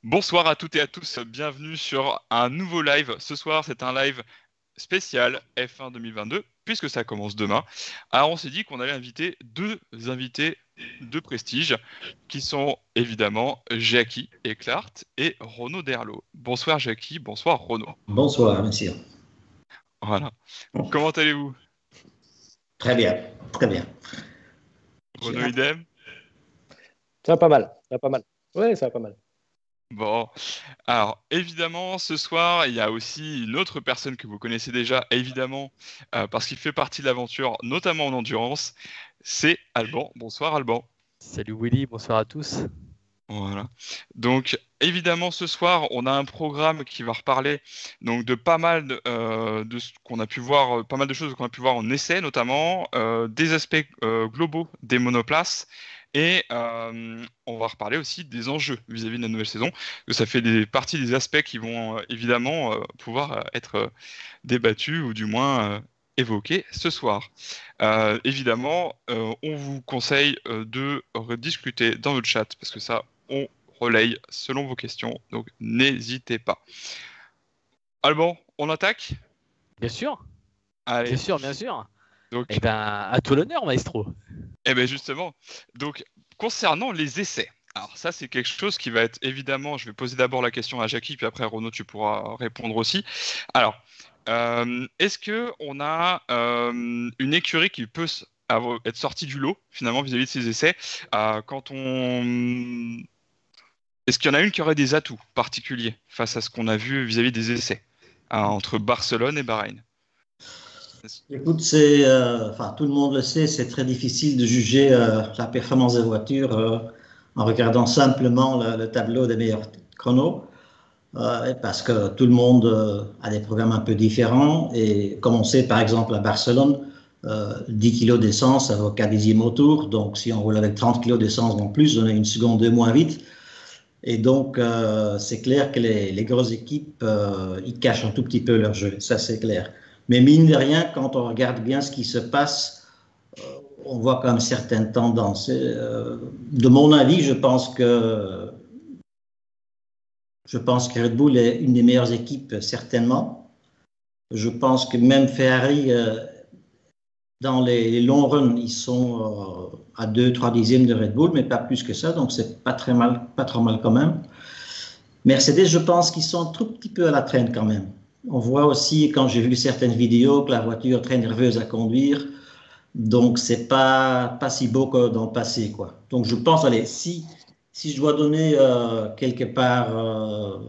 Bonsoir à toutes et à tous, bienvenue sur un nouveau live. Ce soir, c'est un live spécial F1 2022, puisque ça commence demain. Alors, on s'est dit qu'on allait inviter deux invités de prestige, qui sont évidemment Jackie Eclart et Renaud Derlot. Bonsoir Jackie, bonsoir Renaud. Bonsoir, monsieur. Voilà. Comment allez-vous? Très bien, très bien. Renaud idem? Ça va pas mal, ça va pas mal. Ouais, ça va pas mal. Bon, alors évidemment, ce soir, il y a aussi une autre personne que vous connaissez déjà, évidemment, parce qu'il fait partie de l'aventure, notamment en endurance, c'est Alban. Bonsoir Alban. Salut Willy, bonsoir à tous. Voilà. Donc évidemment, ce soir, on a un programme qui va reparler donc de pas mal de ce qu'on a pu voir, pas mal de choses qu'on a pu voir en essai, notamment des aspects globaux des monoplaces. Et on va reparler aussi des enjeux vis-à-vis de la nouvelle saison, que ça fait partie des aspects qui vont évidemment pouvoir être débattus ou du moins évoqués ce soir. Évidemment, on vous conseille de rediscuter dans le chat parce que ça, on relaye selon vos questions, donc n'hésitez pas. Alban, on attaque? Bien sûr, Allez. bien sûr, bien sûr. Donc, Eh ben, à tout l'honneur, maestro. eh bien justement, donc concernant les essais, alors ça c'est quelque chose qui va être évidemment, je vais poser d'abord la question à Jackie, puis après Renaud tu pourras répondre aussi. Alors, est-ce que on a une écurie qui peut être sortie du lot finalement vis-à-vis de ces essais quand on... Est-ce qu'il y en a une qui aurait des atouts particuliers face à ce qu'on a vu vis-à-vis des essais entre Barcelone et Bahreïn? Écoute, enfin, tout le monde le sait, c'est très difficile de juger la performance des voitures en regardant simplement le tableau des meilleurs chronos, parce que tout le monde a des programmes un peu différents. Et comme on sait, par exemple, à Barcelone, 10 kilos d'essence, ça vaut 4 dixièmes au tour. Donc, si on roule avec 30 kilos d'essence en plus, on a une seconde de moins vite. Et donc, c'est clair que les grosses équipes, ils cachent un tout petit peu leur jeu, ça c'est clair. Mais mine de rien, quand on regarde bien ce qui se passe, on voit quand même certaines tendances. De mon avis, je pense que Red Bull est une des meilleures équipes, certainement. Je pense que même Ferrari, dans les longs runs, ils sont à 2-3 dixièmes de Red Bull, mais pas plus que ça, donc c'est pas très mal, pas trop mal quand même. Mercedes, je pense qu'ils sont un tout petit peu à la traîne quand même. On voit aussi, quand j'ai vu certaines vidéos, que la voiture est très nerveuse à conduire. Donc, c'est pas si beau que dans le passé, quoi. Donc, je pense, allez, si je dois donner quelque part,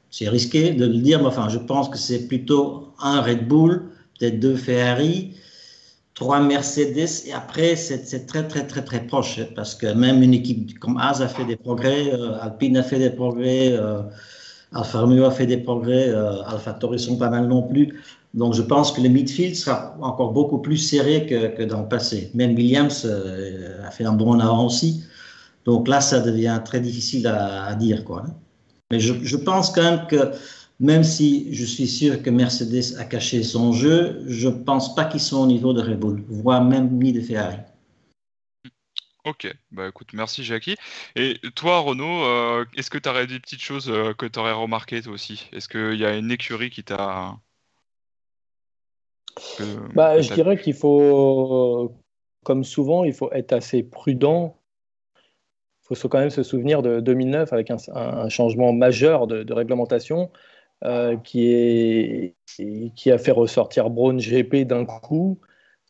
c'est risqué de le dire, mais enfin, je pense que c'est plutôt un Red Bull, peut-être deux Ferrari, trois Mercedes, et après, c'est très, très, très, très proche, hein, parce que même une équipe comme Haas a fait des progrès, Alpine a fait des progrès, Alfa Romeo a fait des progrès, AlphaTauri sont pas mal non plus. Donc, je pense que le midfield sera encore beaucoup plus serré que dans le passé. Même Williams a fait un bon avant aussi. Donc là, ça devient très difficile à dire, quoi, hein. Mais je pense quand même que, même si je suis sûr que Mercedes a caché son jeu, je ne pense pas qu'ils sont au niveau de Red Bull, voire même ni de Ferrari. Ok, bah écoute, merci Jackie. Et toi Renaud, est-ce que tu aurais des petites choses que tu aurais remarquées toi aussi? Est-ce qu'il y a une écurie qui t'a... que Je t'as dirais vu? qu'il faut, comme souvent, il faut être assez prudent. Il faut quand même se souvenir de 2009 avec un changement majeur de réglementation qui a fait ressortir Braun GP d'un coup.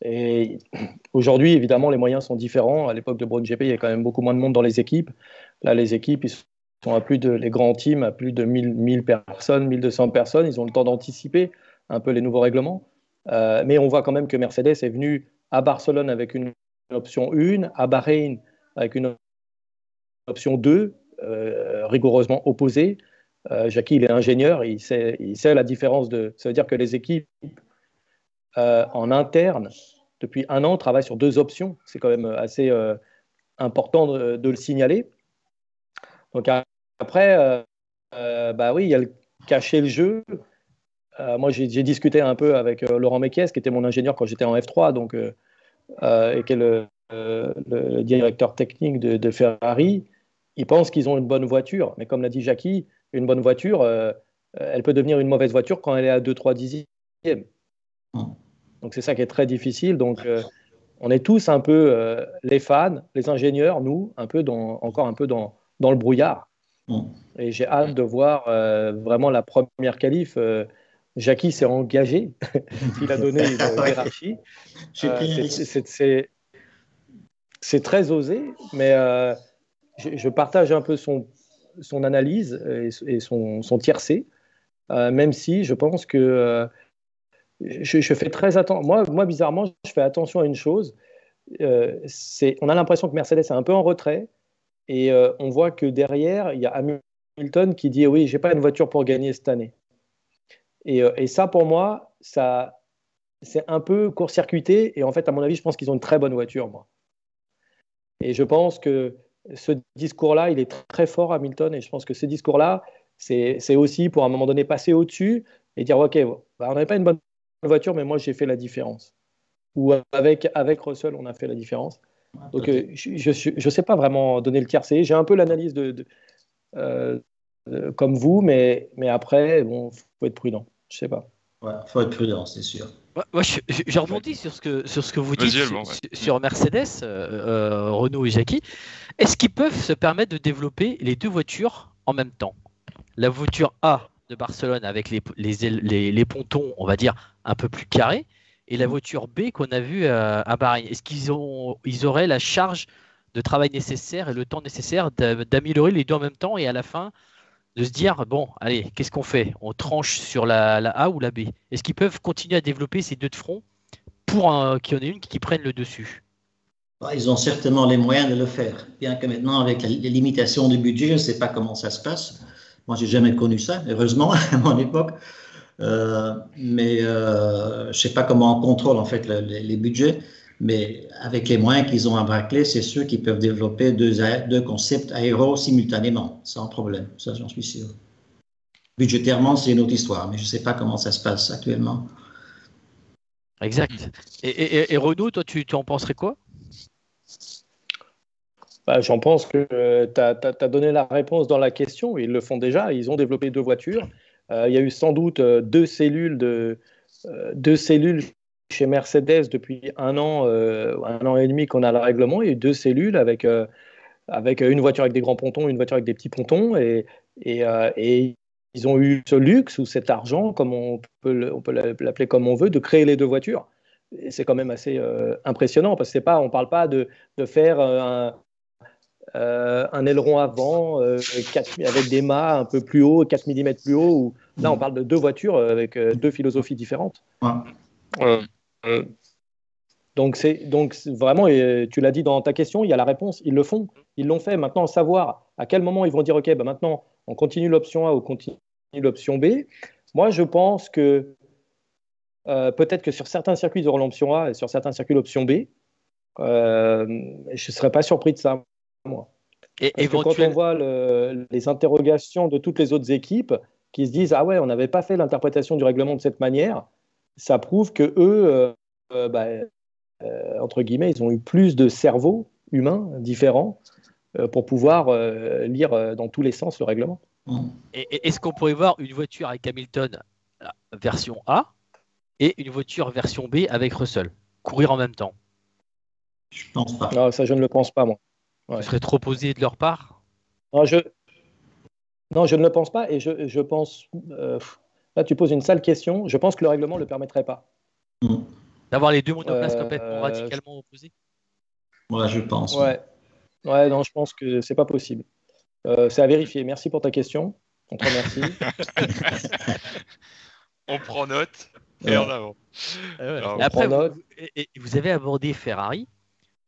Et aujourd'hui, évidemment, les moyens sont différents. À l'époque de Braun GP, il y avait quand même beaucoup moins de monde dans les équipes. Là, les équipes, ils sont à plus de, les grands teams à plus de 1000 personnes, 1200 personnes. Ils ont le temps d'anticiper un peu les nouveaux règlements. Mais on voit quand même que Mercedes est venu à Barcelone avec une option 1, à Bahreïn avec une option 2, rigoureusement opposée. Jackie, il est ingénieur, il sait la différence de. Ça veut dire que les équipes en interne, depuis un an, travaillent sur deux options. C'est quand même assez important de le signaler. Donc après, bah oui, il y a le cacher le jeu. Moi, j'ai discuté un peu avec Laurent Mekies, qui était mon ingénieur quand j'étais en F3, donc, et qui est le directeur technique de Ferrari. ils pensent qu'ils ont une bonne voiture. Mais comme l'a dit Jackie, une bonne voiture, elle peut devenir une mauvaise voiture quand elle est à 2-3 dixièmes. Donc c'est ça qui est très difficile. Donc on est tous un peu les fans, les ingénieurs, nous, encore un peu dans le brouillard. Et j'ai hâte de voir vraiment la première qualif. Jackie s'est engagé, il a donné une hiérarchie. C'est très osé, mais je partage un peu son analyse et son tiercé, même si je pense que je fais très attention. Moi, bizarrement, je fais attention à une chose. On a l'impression que Mercedes est un peu en retrait et on voit que derrière, il y a Hamilton qui dit oui, j'ai pas une voiture pour gagner cette année. Et ça, pour moi, ça, c'est un peu court-circuité. Et en fait, à mon avis, je pense qu'ils ont une très bonne voiture, moi. Et je pense que ce discours-là, il est très fort, Hamilton. Et je pense que ce discours-là, c'est aussi pour à un moment donné passer au-dessus et dire ok, on n'avait pas une bonne voiture, mais moi, j'ai fait la différence. Ou avec Russell, on a fait la différence. Donc, je ne sais pas vraiment donner le tiercé. J'ai un peu l'analyse comme vous, mais après, bon, faut être prudent. Je sais pas. Ouais, faut être prudent, c'est sûr. Moi, je rebondis sur ce que vous dites sur Mercedes, Renault et Jackie. Est-ce qu'ils peuvent se permettre de développer les deux voitures en même temps? La voiture A de Barcelone avec les pontons, on va dire, un peu plus carrés, et la voiture B qu'on a vue à Bahreïn. Est-ce qu'ils auraient la charge de travail nécessaire et le temps nécessaire d'améliorer les deux en même temps et à la fin de se dire, bon, allez, qu'est-ce qu'on fait? On tranche sur la A ou la B? Est-ce qu'ils peuvent continuer à développer ces deux de front pour qu'il y en ait une qui prenne le dessus? Ils ont certainement les moyens de le faire, bien que maintenant, avec les limitations du budget, je ne sais pas comment ça se passe. Moi, je n'ai jamais connu ça, heureusement, à mon époque. Mais je ne sais pas comment on contrôle en fait les budgets. Mais avec les moyens qu'ils ont à Brackley, c'est sûr qu'ils peuvent développer deux concepts aéros simultanément, sans problème. Ça, j'en suis sûr. Budgétairement, c'est une autre histoire, mais je ne sais pas comment ça se passe actuellement. Exact. Et Renaud, toi, tu en penserais quoi? J'en pense que tu as donné la réponse dans la question. Ils le font déjà. Ils ont développé deux voitures. Il y a eu sans doute deux cellules chez Mercedes depuis un an et demi qu'on a le règlement. Il y a eu deux cellules avec une voiture avec des grands pontons, une voiture avec des petits pontons. Et ils ont eu ce luxe ou cet argent, comme on peut l'appeler comme on veut, de créer les deux voitures. Et c'est quand même assez impressionnant parce que on ne parle pas de faire un aileron avant avec des mâts un peu plus haut, 4 mm plus haut. Là, on parle de deux voitures avec deux philosophies différentes. Donc vraiment, et tu l'as dit dans ta question, il y a la réponse, ils le font, ils l'ont fait. Maintenant, savoir à quel moment ils vont dire ok, maintenant on continue l'option A ou on continue l'option B. Moi, je pense que peut-être que sur certains circuits, ils auront l'option A et sur certains circuits, l'option B. Je ne serais pas surpris de ça, moi. Parce que quand on voit les interrogations de toutes les autres équipes qui se disent ah ouais, on n'avait pas fait l'interprétation du règlement de cette manière, ça prouve que eux, entre guillemets, ils ont eu plus de cerveaux humains différents pour pouvoir lire dans tous les sens le règlement. Et est-ce qu'on pourrait voir une voiture avec Hamilton version A et une voiture version B avec Russell courir en même temps? Je pense pas. Non, ça, je ne le pense pas, moi. Ouais. Ce serait trop osé de leur part? Non, je ne le pense pas et je pense... là, tu poses une sale question. Je pense que le règlement ne le permettrait pas. D'avoir les deux monoplaces complètement radicalement opposés? Ouais, je pense. Ouais, non, je pense que c'est pas possible. C'est à vérifier. Merci pour ta question. On te remercie. On prend note et en avant. Après, vous avez abordé Ferrari.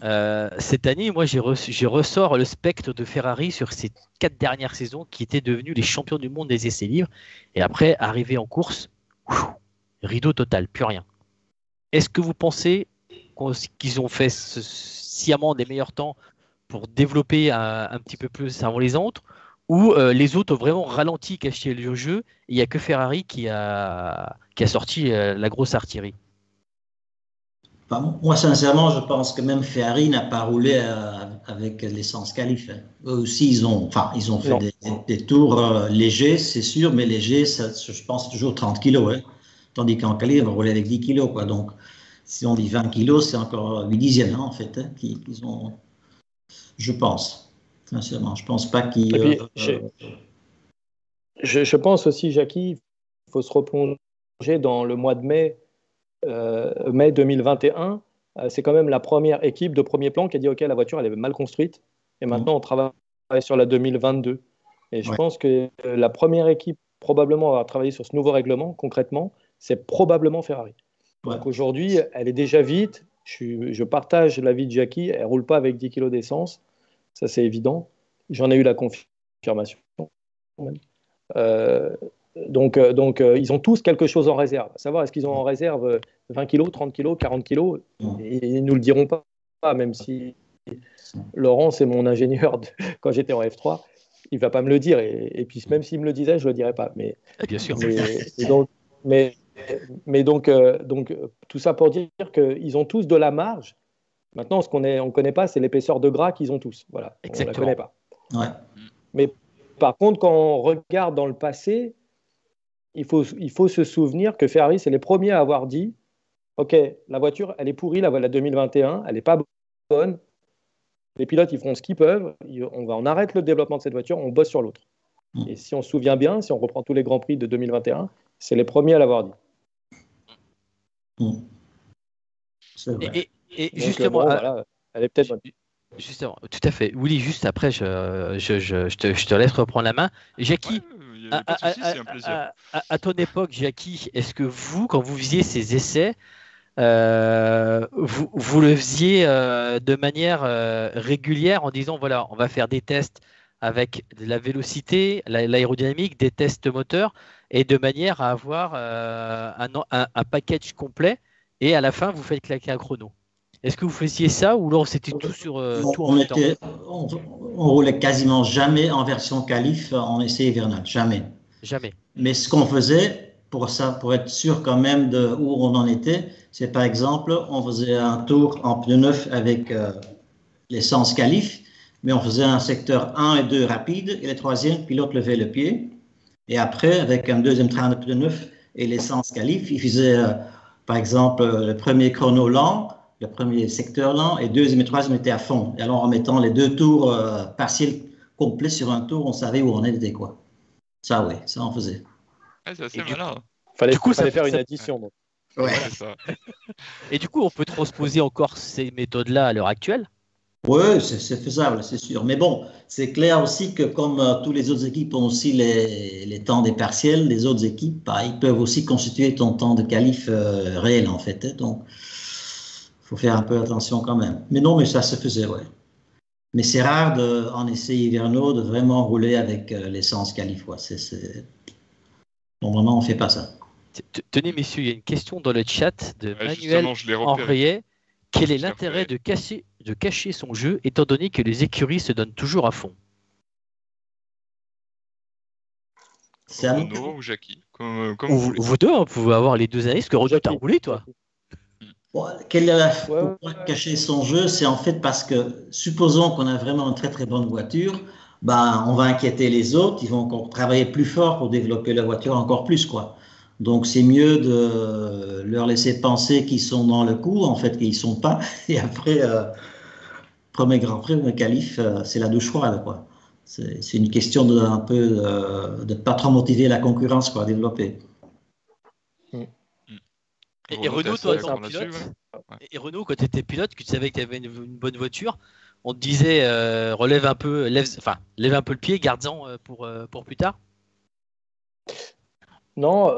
Cette année, moi, j'ai ressort le spectre de Ferrari sur ces 4 dernières saisons qui étaient devenus les champions du monde des essais libres. Et après, arrivé en course, rideau total, plus rien. Est-ce que vous pensez qu'ils ont fait sciemment des meilleurs temps pour développer un petit peu plus avant les autres, ou les autres ont vraiment ralenti, caché le jeu, et il n'y a que Ferrari qui a sorti la grosse artillerie? Moi, sincèrement, je pense que même Ferrari n'a pas roulé avec l'essence qualif. Eux aussi, ils ont fait des tours légers, c'est sûr, mais légers, je pense, c'est toujours 30 kilos. Hein. Tandis qu'en qualif, ils vont rouler avec 10 kilos. Quoi. Donc, si on dit 20 kilos, c'est encore 8 dixièmes, hein, en fait, hein, qu'ils ont, je pense. Sincèrement, je pense pas qu'ils... je pense aussi, Jackie, il faut se replonger dans le mois de mai 2021, c'est quand même la première équipe de premier plan qui a dit ok, la voiture elle est mal construite et maintenant on travaille sur la 2022. Et je pense que la première équipe probablement à travailler sur ce nouveau règlement concrètement, c'est probablement Ferrari. Donc aujourd'hui, elle est déjà vite. Je partage l'avis de Jackie, elle roule pas avec 10 kg d'essence, ça c'est évident. J'en ai eu la confirmation. Donc, ils ont tous quelque chose en réserve. À savoir, est-ce qu'ils ont en réserve 20 kg, 30 kg, 40 kg? Ils ne nous le diront pas, même si Laurent, c'est mon ingénieur quand j'étais en F3. Il ne va pas me le dire. Et puis, même s'il me le disait, je ne le dirais pas. Mais, bien sûr. Donc, tout ça pour dire qu'ils ont tous de la marge. Maintenant, ce qu'on ne connaît pas, c'est l'épaisseur de gras qu'ils ont tous. Voilà, exactement. On ne la connaît pas. Mais par contre, quand on regarde dans le passé, il faut se souvenir que Ferrari, c'est les premiers à avoir dit ok, la voiture, elle est pourrie, la 2021, elle n'est pas bonne. Les pilotes, ils feront ce qu'ils peuvent. On arrête le développement de cette voiture, on bosse sur l'autre. Et si on se souvient bien, si on reprend tous les Grands Prix de 2021, c'est les premiers à l'avoir dit. Et justement, voilà, elle est peut-être bonne. Justement, tout à fait. Willy, juste après, je te laisse reprendre la main. Jackie, à ton époque, Jackie, est-ce que vous, quand vous faisiez ces essais, vous le faisiez de manière régulière en disant, voilà, on va faire des tests avec la vélocité, l'aérodynamique, des tests moteurs, et de manière à avoir un package complet, et à la fin, vous faites claquer un chrono. Est-ce que vous faisiez ça ou alors c'était tout sur tout en même temps? On roulait quasiment jamais en version qualif en essai hivernal, jamais. Jamais. Mais ce qu'on faisait pour être sûr quand même de où on en était, c'est par exemple, on faisait un tour en pneu neuf avec l'essence qualif, mais on faisait un secteur 1 et 2 rapide et le troisième, le pilote levait le pied. Et après, avec un deuxième train de pneu neuf et l'essence qualif, il faisait par exemple le premier chrono lent, le premier secteur lent, et deuxième et troisième étaient à fond. Et alors, en mettant les deux tours partiels complets sur un tour, on savait où on était, quoi. Ça, oui, ça on faisait. C'est assez malin. Fallait faire une addition. Donc. Ouais. Ça. Et du coup, on peut transposer encore ces méthodes-là à l'heure actuelle? Oui, c'est faisable, c'est sûr. Mais bon, c'est clair aussi que comme tous les autres équipes ont aussi les temps des partiels, les autres équipes, bah, ils peuvent aussi constituer ton temps de qualif réel, en fait. Donc, il faut faire un peu attention quand même. Mais non, mais ça se faisait, ouais. Mais c'est rare en essais hivernaux de vraiment rouler avec l'essence qualif. Ouais. Normalement, on ne fait pas ça. Tenez, messieurs, il y a une question dans le chat de Manuel Henriet. Quel est l'intérêt de cacher son jeu, étant donné que les écuries se donnent toujours à fond? C'est Renaud ou Jackie, comme vous deux, hein, vous pouvez avoir les deux analystes. Que Renaud, t'as roulé, toi? Pourquoi cacher son jeu? C'est en fait parce que, supposons qu'on a vraiment une très très bonne voiture, ben, on va inquiéter les autres, ils vont encore travailler plus fort pour développer la voiture encore plus, quoi. Donc c'est mieux de leur laisser penser qu'ils sont dans le coup, en fait qu'ils ne sont pas, et après, premier Grand Prix, le qualif, c'est la douche froide, quoi. C'est une question de un peu de pas trop motiver la concurrence, quoi, à développer. Et Renaud, toi, quand pilote, et Renaud, quand tu étais pilote, que tu savais que tu avais une bonne voiture, on te disait lève un peu le pied, garde-en pour plus tard. Non,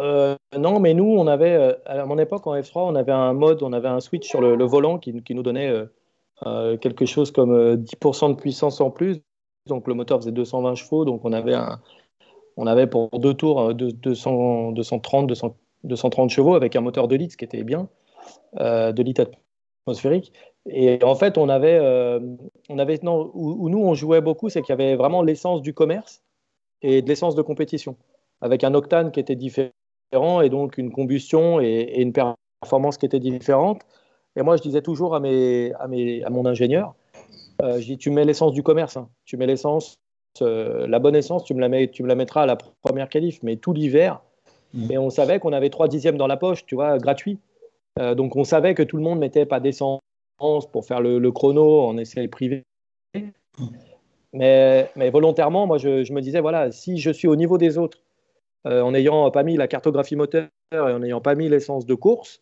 mais nous, on avait, à mon époque en F3, on avait un mode, on avait un switch sur le volant qui nous donnait quelque chose comme 10% de puissance en plus. Donc le moteur faisait 220 chevaux, donc on avait pour deux tours 230 chevaux avec un moteur 2 litres, ce qui était bien, 2 litres atmosphériques. Et en fait, où nous on jouait beaucoup, c'est qu'il y avait vraiment l'essence du commerce et de l'essence de compétition, avec un octane qui était différent et donc une combustion et une performance qui était différente. Et moi, je disais toujours à mon ingénieur, je dis, tu mets l'essence du commerce, hein. Tu mets l'essence, la bonne essence, tu me la mettras à la première qualif, mais tout l'hiver. Et on savait qu'on avait 3 dixièmes dans la poche, tu vois, gratuit. Donc on savait que tout le monde ne mettait pas d'essence pour faire le chrono en essai privé. Mais volontairement, moi, je me disais, voilà, si je suis au niveau des autres, en n'ayant pas mis la cartographie moteur et en n'ayant pas mis l'essence de course,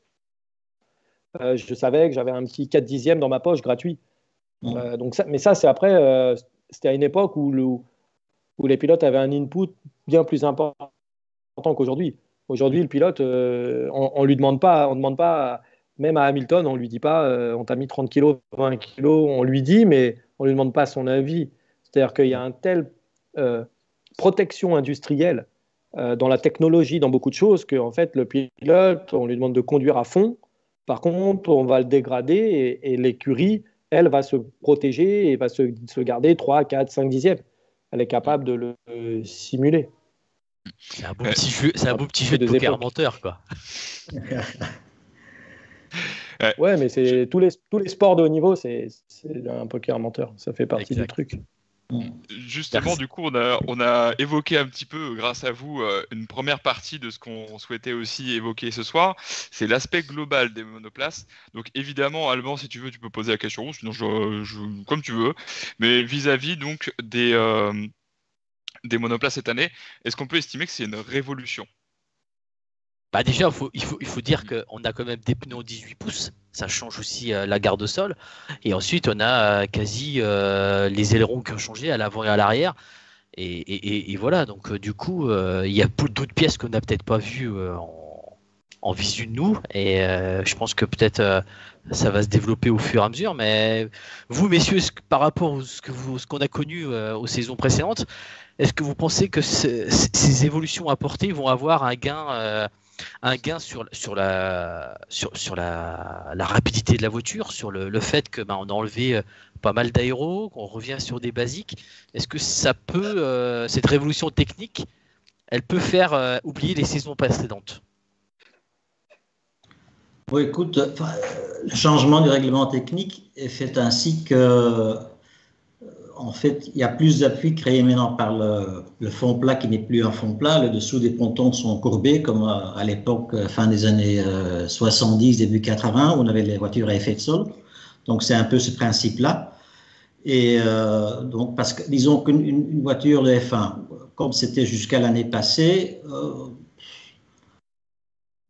je savais que j'avais un petit 4 dixièmes dans ma poche gratuit. Mais ça, c'est après, c'était à une époque où les pilotes avaient un input bien plus important qu'aujourd'hui. Aujourd'hui, le pilote, on lui demande pas, même à Hamilton, on lui dit pas, on t'a mis 30 kilos, 20 kilos, on lui dit, mais on lui demande pas son avis. C'est-à-dire qu'il y a une telle protection industrielle dans la technologie, dans beaucoup de choses, qu'en fait, le pilote, on lui demande de conduire à fond. Par contre, on va le dégrader et l'écurie, elle, va se protéger et va se garder 3, 4, 5 dixièmes. Elle est capable de le simuler. C'est un beau petit jeu de poker menteur, quoi. Ouais, mais c'est tous les sports de haut niveau, c'est un poker menteur. Ça fait partie du truc. Justement, du coup, on a évoqué un petit peu, grâce à vous, une première partie de ce qu'on souhaitait aussi évoquer ce soir. C'est l'aspect global des monoplaces. Donc, évidemment, Alban, si tu veux, tu peux poser la question. Sinon, comme tu veux. Mais vis-à-vis donc des monoplaces cette année, est-ce qu'on peut estimer que c'est une révolution? Bah déjà, il faut dire qu'on a quand même des pneus en 18 pouces. Ça change aussi la garde au sol. Et ensuite, on a quasi les ailerons qui ont changé à l'avant et à l'arrière. Et voilà, donc du coup, il y a d'autres pièces qu'on n'a peut-être pas vues en visu de nous. Et je pense que peut-être ça va se développer au fur et à mesure. Mais vous, messieurs, par rapport à ce qu'on a connu aux saisons précédentes, est-ce que vous pensez que ces évolutions apportées vont avoir un gain sur la rapidité de la voiture, sur le fait que on a enlevé pas mal d'aéros, qu'on revient sur des basiques? Est-ce que ça peut, cette révolution technique, elle peut faire oublier les saisons précédentes? Bon, écoute, le changement du règlement technique est fait ainsi que, en fait, il y a plus d'appui créé maintenant par le fond plat qui n'est plus un fond plat. Le dessous des pontons sont courbés, comme à l'époque, fin des années 70, début 80, où on avait les voitures à effet de sol. Donc, c'est un peu ce principe-là. Et donc, parce que, disons qu'une voiture de F1, comme c'était jusqu'à l'année passée,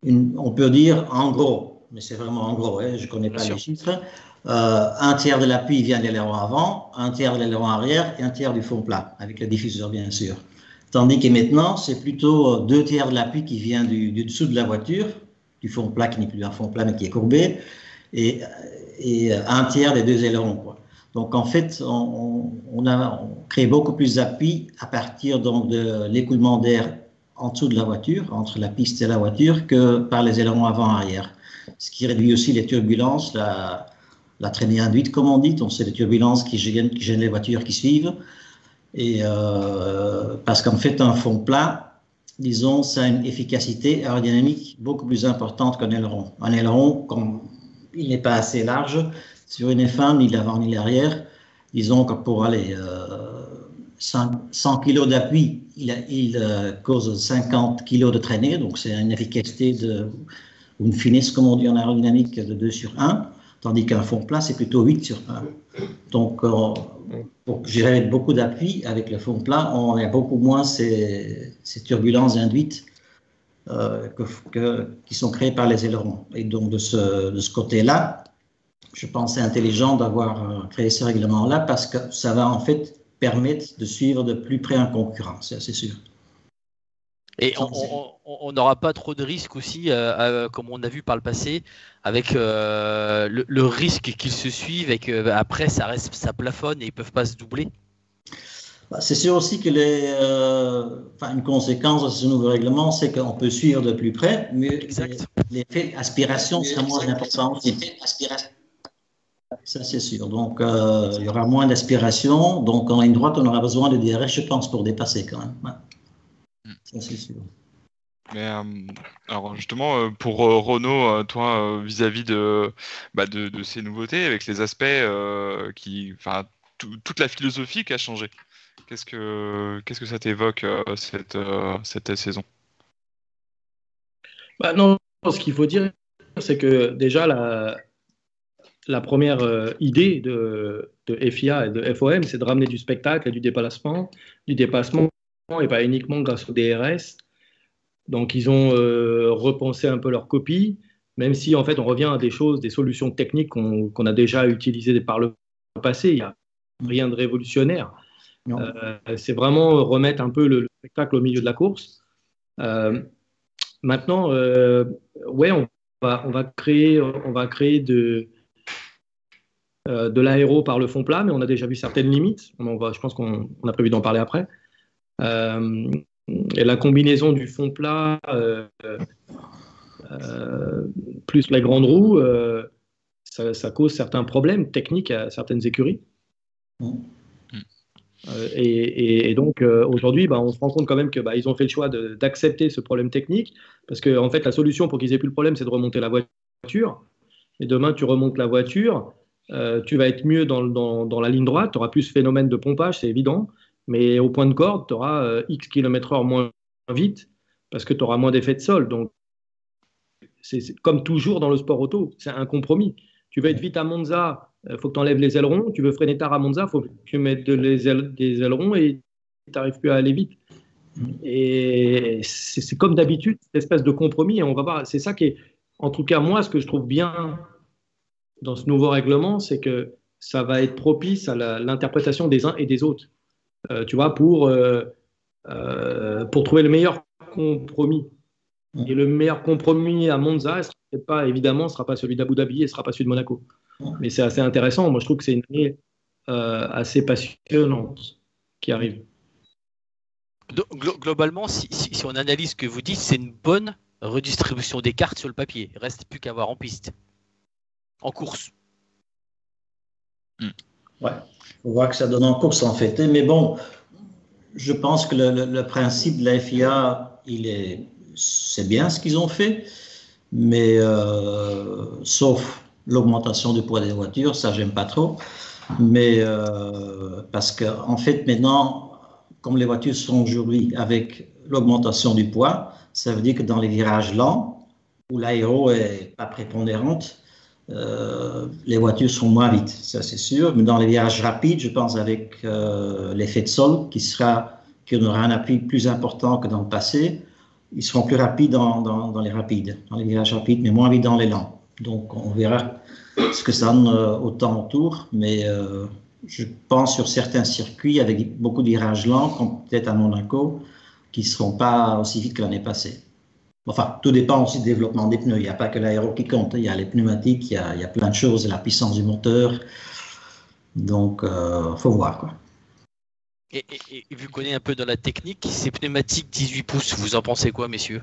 on peut dire en gros, mais c'est vraiment en gros, je ne connais pas les chiffres, un tiers de l'appui vient de l'aileron avant, un tiers de l'aileron arrière et un tiers du fond plat, avec le diffuseur bien sûr. Tandis que maintenant, c'est plutôt 2 tiers de l'appui qui vient du dessous de la voiture, du fond plat qui n'est plus un fond plat mais qui est courbé, et un tiers des 2 ailerons, quoi. Donc en fait, on crée beaucoup plus d'appui à partir donc de l'écoulement d'air en dessous de la voiture, entre la piste et la voiture, que par les ailerons avant-arrière. Ce qui réduit aussi les turbulences, la traînée induite, comme on dit. Donc, c'est les turbulences qui gênent les voitures qui suivent. Et parce qu'en fait, un fond plat, disons, ça a une efficacité aérodynamique beaucoup plus importante qu'un aileron. Un aileron, comme il n'est pas assez large, sur une F1, ni l'avant ni l'arrière, disons que pour aller 100 kg d'appui, il cause 50 kg de traînée, donc c'est une efficacité une finesse, comme on dit en aérodynamique, de 2 sur 1, tandis qu'un fond plat, c'est plutôt 8 sur 1. Donc, pour gérer beaucoup d'appui avec le fond plat, on a beaucoup moins ces turbulences induites qui sont créées par les ailerons. Et donc, de ce côté-là, je pense que c'est intelligent d'avoir créé ce règlement-là parce que ça va en fait permettre de suivre de plus près un concurrent, c'est assez sûr. Et on n'aura pas trop de risques aussi, comme on a vu par le passé, avec le risque qu'ils se suivent et qu'après ça plafonne et ils ne peuvent pas se doubler. C'est sûr aussi que une conséquence de ce nouveau règlement, c'est qu'on peut suivre de plus près, mais l'effet aspiration sera moins important. Ça, c'est sûr. Donc, il y aura moins d'aspiration. Donc, en ligne droite, on aura besoin de DRS, je pense, pour dépasser quand même. Ouais. Ça, c'est sûr. Mais alors justement, pour Renault, toi, vis-à-vis de ces nouveautés, avec les aspects toute la philosophie qui a changé, qu'est-ce que ça t'évoque cette saison? Non, ce qu'il faut dire, c'est que déjà la première idée de FIA et de FOM, c'est de ramener du spectacle et du dépassement et pas uniquement grâce au DRS. Donc, ils ont repensé un peu leur copie, même si en fait on revient à des solutions techniques qu'on a déjà utilisées par le passé. Il n'y a rien de révolutionnaire. C'est vraiment remettre un peu le spectacle au milieu de la course. Maintenant, ouais, on va créer de l'aéro par le fond plat, mais on a déjà vu certaines limites. Je pense qu'on a prévu d'en parler après. Et la combinaison du fond plat plus les grandes roues, ça cause certains problèmes techniques à certaines écuries. Et donc aujourd'hui, on se rend compte quand même que ils ont fait le choix d'accepter ce problème technique, parce que en fait la solution pour qu'ils aient plus le problème, c'est de remonter la voiture. Et demain, tu remontes la voiture, tu vas être mieux dans la ligne droite, tu auras plus ce phénomène de pompage, c'est évident, mais au point de corde, tu auras X km/h moins vite, parce que tu auras moins d'effet de sol. Donc c'est comme toujours dans le sport auto, c'est un compromis. Tu veux être vite à Monza, il faut que tu enlèves les ailerons. Tu veux freiner tard à Monza, il faut que tu mettes des ailerons et tu n'arrives plus à aller vite. Et c'est comme d'habitude, cette espèce de compromis. Et on va voir, c'est ça qui est, en tout cas, moi, ce que je trouve bien dans ce nouveau règlement, c'est que ça va être propice à l'interprétation des uns et des autres. Tu vois, pour trouver le meilleur compromis. Et le meilleur compromis à Monza, évidemment, ne sera pas celui d'Abu Dhabi et ne sera pas celui de Monaco. Mais c'est assez intéressant. Moi, je trouve que c'est une année assez passionnante qui arrive. Globalement, si on analyse ce que vous dites, c'est une bonne redistribution des cartes sur le papier. Il ne reste plus qu'à voir en piste, en course. Ouais, il faut voir que ça donne en course en fait. Mais bon, je pense que le principe de la FIA, c'est bien ce qu'ils ont fait, mais sauf l'augmentation du poids des voitures, ça j'aime pas trop. Mais parce que en fait maintenant, comme les voitures sont aujourd'hui avec l'augmentation du poids, ça veut dire que dans les virages lents où l'aéro est pas prépondérante, les voitures sont moins vite, ça c'est sûr. Mais dans les virages rapides, je pense avec l'effet de sol qui aura un appui plus important que dans le passé, ils seront plus rapides dans les virages rapides, mais moins vite dans les lents. Donc on verra ce que ça donne au temps autour, mais je pense sur certains circuits avec beaucoup de virages lents, comme peut-être à Monaco, qui ne seront pas aussi vite que l'année passée. Enfin, tout dépend aussi du développement des pneus. Il n'y a pas que l'aéro qui compte. Il y a les pneumatiques, il y a plein de choses, la puissance du moteur. Donc, faut voir, quoi. Et vu qu'on est un peu dans la technique, ces pneumatiques 18 pouces, vous en pensez quoi, messieurs?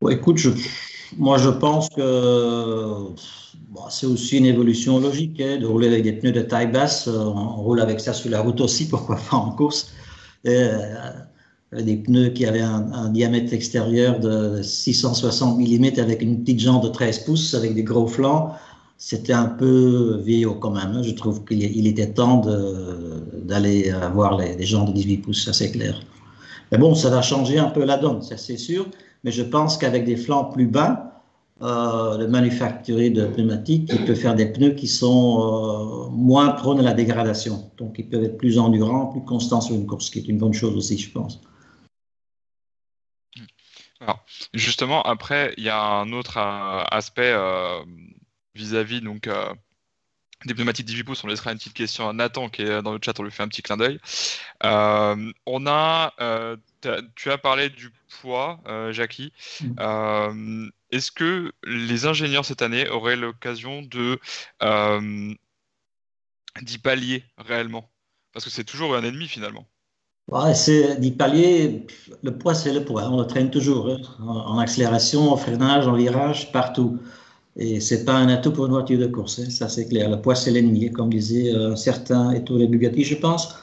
Ouais, écoute, moi je pense que c'est aussi une évolution logique de rouler avec des pneus de taille basse. On roule avec ça sur la route aussi, pourquoi pas en course. Des pneus qui avaient un diamètre extérieur de 660 mm avec une petite jambe de 13 pouces avec des gros flancs. C'était un peu vieillot quand même. Je trouve qu'il était temps d'aller voir les gens de 18 pouces, ça c'est clair. Mais bon, ça va changer un peu la donne, ça c'est sûr. Mais je pense qu'avec des flancs plus bas, le manufacturier de pneumatiques, il peut faire des pneus qui sont moins prônes à la dégradation. Donc ils peuvent être plus endurants, plus constants sur une course, ce qui est une bonne chose aussi, je pense. Alors, justement, après, il y a un autre aspect vis-à-vis donc des pneumatiques 18 pouces. On laissera une petite question à Nathan qui est dans le chat, on lui fait un petit clin d'œil. Tu as parlé du poids, Jackie. Est-ce que les ingénieurs cette année auraient l'occasion d'y pallier réellement? Parce que c'est toujours un ennemi finalement. Ouais, c'est d'y pallier. Le poids, c'est le poids. On le traîne toujours, hein, en accélération, en freinage, en virage, partout. Et c'est pas un atout pour une voiture de course, hein, ça c'est clair. Le poids, c'est l'ennemi, comme disait certains Ettore Bugatti, je pense.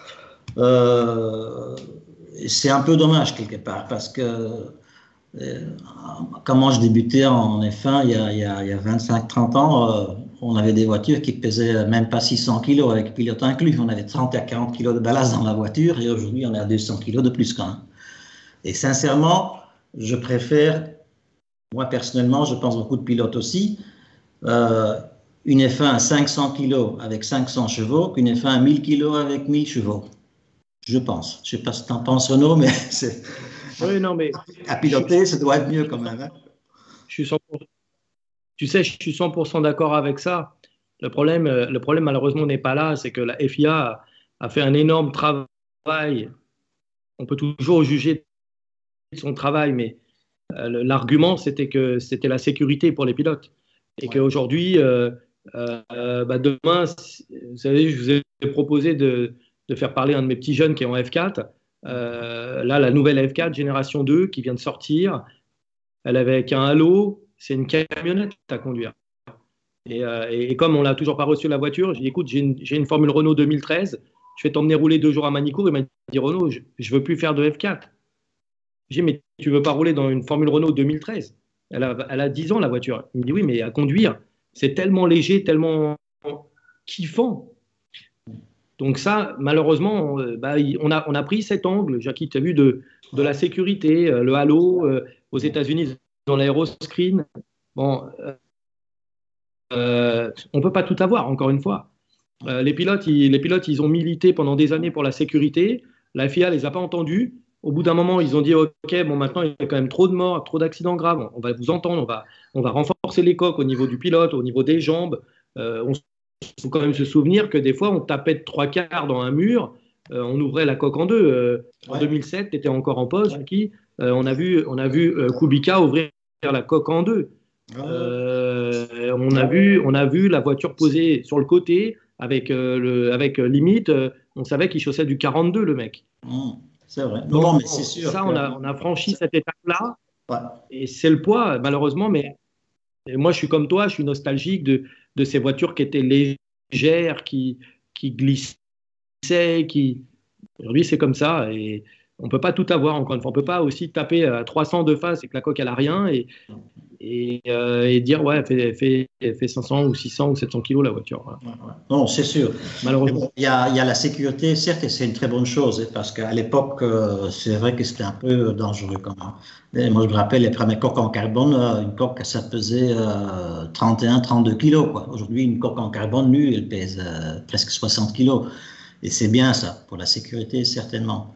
c'est un peu dommage quelque part parce que quand moi je débutais en F1 il y a 25-30 ans, on avait des voitures qui pesaient même pas 600 kilos avec pilote inclus. On avait 30 à 40 kilos de ballast dans la voiture et aujourd'hui on est à 200 kilos de plus quand même. Et sincèrement, je préfère, moi personnellement, je pense beaucoup de pilotes aussi, une F1 à 500 kilos avec 500 chevaux qu'une F1 à 1000 kilos avec 1000 chevaux. Je pense. Je ne sais pas ce que tu en penses, Renaud, mais c'est... Oui, non, mais à piloter, ça doit être mieux quand même. Hein. Je suis 100%, tu sais, je suis 100% d'accord avec ça. Le problème malheureusement, n'est pas là. C'est que la FIA a fait un énorme travail. On peut toujours juger de son travail, mais l'argument, c'était que c'était la sécurité pour les pilotes. Et qu'aujourd'hui, demain, vous savez, je vous ai proposé de faire parler un de mes petits jeunes qui est en F4. Là, la nouvelle F4 génération 2 qui vient de sortir, elle avait avec un halo, c'est une camionnette à conduire. Et comme on l'a toujours pas reçu la voiture, j'ai dit écoute, j'ai une Formule Renault 2013, je vais t'emmener rouler 2 jours à Manicourt. Il m'a dit Renault, je veux plus faire de F4. J'ai dit mais tu veux pas rouler dans une Formule Renault 2013 elle a 10 ans la voiture. Il me dit oui, mais à conduire, c'est tellement léger, tellement kiffant. Donc ça, malheureusement, on a pris cet angle, Jackie, tu as vu, de la sécurité, le halo, aux États-Unis, dans l'aéroscreen. Bon, on ne peut pas tout avoir, encore une fois. Les pilotes, ils ont milité pendant des années pour la sécurité. La FIA ne les a pas entendus. Au bout d'un moment, ils ont dit OK, bon, maintenant, il y a quand même trop de morts, trop d'accidents graves. On va vous entendre, on va renforcer les coques au niveau du pilote, au niveau des jambes. Il faut quand même se souvenir que des fois, on tapait de 3/4 dans un mur, on ouvrait la coque en deux. En 2007, tu étais encore en poste, Jackie. On a vu Kubica ouvrir la coque en deux. On a vu la voiture posée sur le côté avec limite, on savait qu'il chaussait du 42, le mec. C'est vrai. Non, mais c'est sûr. Ça, on a franchi cette étape-là. Ouais. Et c'est le poids, malheureusement. Mais moi, je suis comme toi, je suis nostalgique de ces voitures qui étaient légères, qui glissaient. Aujourd'hui, c'est comme ça. Et on ne peut pas tout avoir, encore une fois. On ne peut pas aussi taper à 300 de face et que la coque, elle n'a rien. Et dire, ouais, elle fait 500 ou 600 ou 700 kilos la voiture. Voilà. Non, c'est sûr. Malheureusement. Il y a la sécurité, certes, et c'est une très bonne chose, parce qu'à l'époque, c'est vrai que c'était un peu dangereux quand même. Moi, je me rappelle les premières coques en carbone, une coque, ça pesait 31-32 kilos. Aujourd'hui, une coque en carbone nue, elle pèse presque 60 kilos. Et c'est bien ça, pour la sécurité, certainement.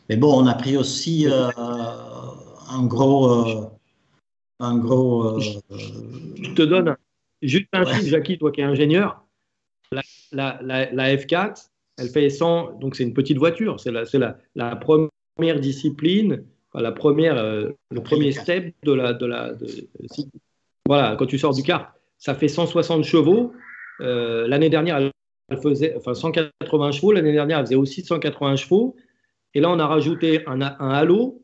Mais bon, on a pris aussi un gros... Je te donne juste un chiffre, Jackie, toi qui es ingénieur. La F4, elle fait 100, donc c'est une petite voiture. C'est la première discipline, enfin le premier step voilà, quand tu sors du kart. Ça fait 160 chevaux. L'année dernière, elle faisait 180 chevaux. L'année dernière, elle faisait aussi 180 chevaux. Et là, on a rajouté un halo,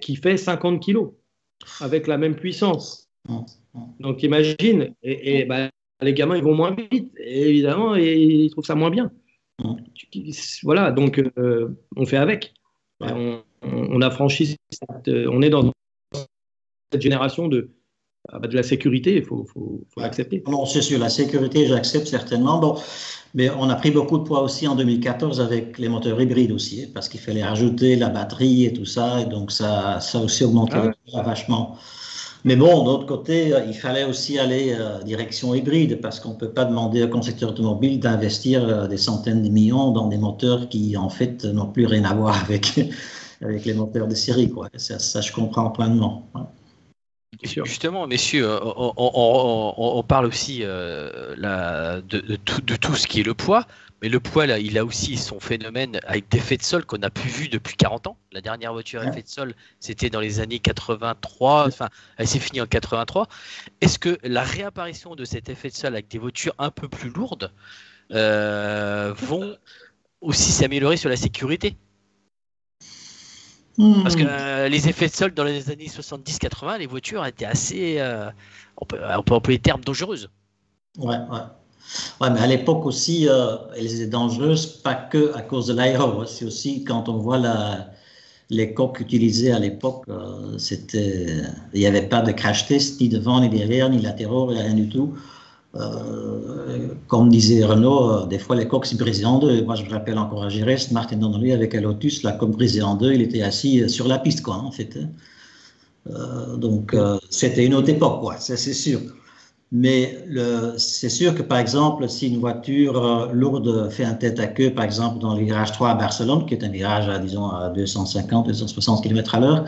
qui fait 50 kilos. Avec la même puissance. Donc imagine, et les gamins ils vont moins vite, et évidemment ils trouvent ça moins bien. Voilà, donc on fait avec. On a franchi, on est dans cette génération de la sécurité, il faut l'accepter. Non, c'est sûr, la sécurité, j'accepte certainement. Bon, mais on a pris beaucoup de poids aussi en 2014 avec les moteurs hybrides aussi, parce qu'il fallait rajouter la batterie et tout ça, et donc ça a aussi augmenté le poids vachement. Mais bon, d'autre côté, il fallait aussi aller direction hybride, parce qu'on ne peut pas demander aux constructeurs automobiles d'investir des centaines de millions dans des moteurs qui, en fait, n'ont plus rien à voir avec les moteurs de série, quoi. Ça, je comprends pleinement. Justement, messieurs, on parle aussi de tout ce qui est le poids, mais le poids, là, il a aussi son phénomène avec des effets de sol qu'on n'a plus vu depuis 40 ans. La dernière voiture effet de sol, c'était dans les années 83, enfin, elle s'est finie en 83. Est-ce que la réapparition de cet effet de sol avec des voitures un peu plus lourdes vont aussi s'améliorer sur la sécurité ? Parce que les effets de sol dans les années 70-80, les voitures étaient assez, on peut employer le terme, dangereuses. Ouais, mais à l'époque aussi, elles étaient dangereuses, pas que à cause de l'aéro. C'est aussi quand on voit les coques utilisées à l'époque, il n'y avait pas de crash test, ni devant, ni derrière, ni latéraux, rien du tout. Comme disait Renault, des fois les coques se brisaient en deux. Moi, je me rappelle encore à Gérès, Martin Donnelly avec un Lotus, la coque brisée en deux, il était assis sur la piste, quoi, en fait. Donc, c'était une autre époque, quoi, ça c'est sûr. Mais c'est sûr que, par exemple, si une voiture lourde fait un tête à queue, par exemple, dans le virage 3 à Barcelone, qui est un virage, disons, à 250, 260 km à l'heure,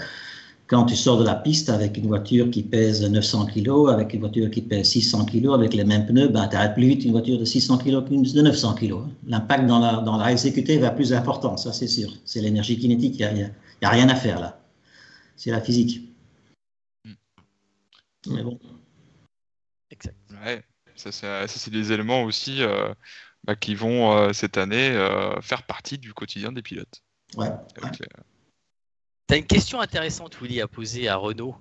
quand tu sors de la piste avec une voiture qui pèse 900 kg, avec une voiture qui pèse 600 kg, avec les mêmes pneus, ben, tu arrêtes plus vite une voiture de 600 kg qu'une de 900 kg. L'impact dans la exécutée va plus important, ça c'est sûr. C'est l'énergie kinétique, il n'y a rien à faire là. C'est la physique. Mais bon. Exact. Ouais, ça c'est des éléments aussi qui vont cette année faire partie du quotidien des pilotes. Ouais. Tu as une question intéressante, Willy, à poser à Renault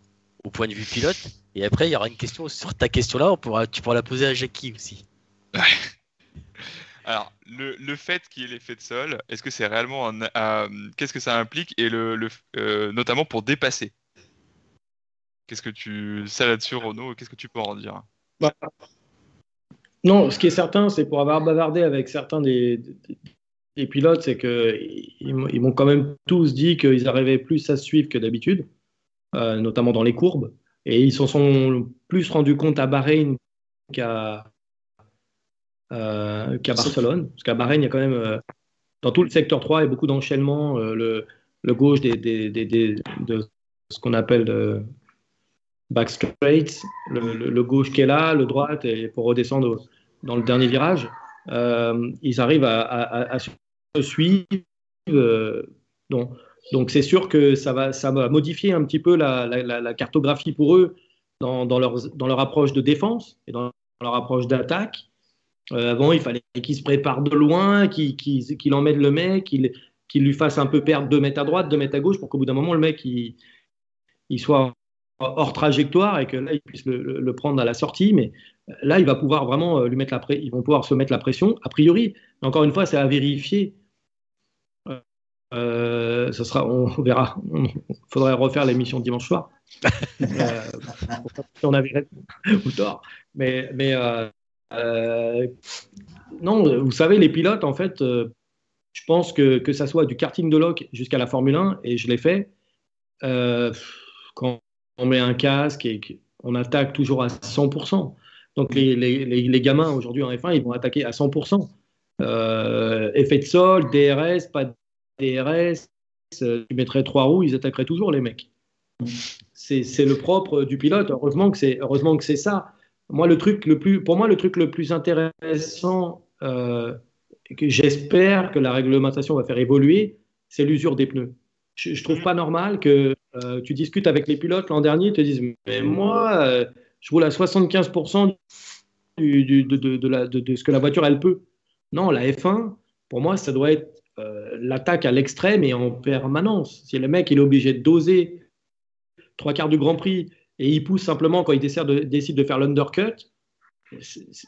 au point de vue pilote. Et après, il y aura une question sur ta question-là. Tu pourras la poser à Jackie aussi. Alors, le fait qu'il y ait l'effet de sol, est-ce que c'est réellement qu'est-ce que ça implique et notamment pour dépasser? Qu'est-ce que tu sais là-dessus, Renault? Qu'est-ce que tu peux en dire? Non, ce qui est certain, c'est pour avoir bavardé avec certains des pilotes, c'est qu'ils m'ont quand même tous dit qu'ils arrivaient plus à suivre que d'habitude, notamment dans les courbes. Et ils s'en sont plus rendus compte à Bahreïn qu'à Barcelone. Parce qu'à Bahreïn, il y a quand même, dans tout le secteur 3, il y a beaucoup d'enchaînements. Le gauche de ce qu'on appelle back straight, le gauche qui est là, le droite, et pour redescendre dans le dernier virage, ils arrivent à se suivre. Donc c'est sûr que ça va modifier un petit peu la cartographie pour eux dans leur approche de défense et dans leur approche d'attaque. Avant, il fallait qu'ils se préparent de loin, qu'il emmène le mec, qu'il lui fasse un peu perdre 2 mètres à droite, 2 mètres à gauche, pour qu'au bout d'un moment, le mec il soit hors trajectoire et que là, ils puissent le prendre à la sortie. Mais là, il va pouvoir vraiment ils vont pouvoir se mettre la pression, a priori. Mais encore une fois, c'est à vérifier. On verra. Il faudrait refaire l'émission dimanche soir. Si on avait raison ou tort. Mais non, vous savez, les pilotes, en fait, je pense que ça soit du karting de loc jusqu'à la Formule 1, et je l'ai fait, quand on met un casque et qu'on attaque toujours à 100%. Donc les gamins aujourd'hui en F1, ils vont attaquer à 100%. Effet de sol, DRS, pas de DRS, tu mettrais 3 roues, ils attaqueraient toujours, les mecs. C'est le propre du pilote. Heureusement que c'est ça. Pour moi, le truc le plus intéressant, que j'espère que la réglementation va faire évoluer, c'est l'usure des pneus. Je trouve pas normal que tu discutes avec les pilotes l'an dernier, ils te disent mais moi, je roule à 75% de ce que la voiture elle peut. Non, la F1, pour moi, ça doit être l'attaque à l'extrême et en permanence. Si le mec il est obligé de doser 3/4 du Grand Prix et il pousse simplement quand il décide de faire l'undercut,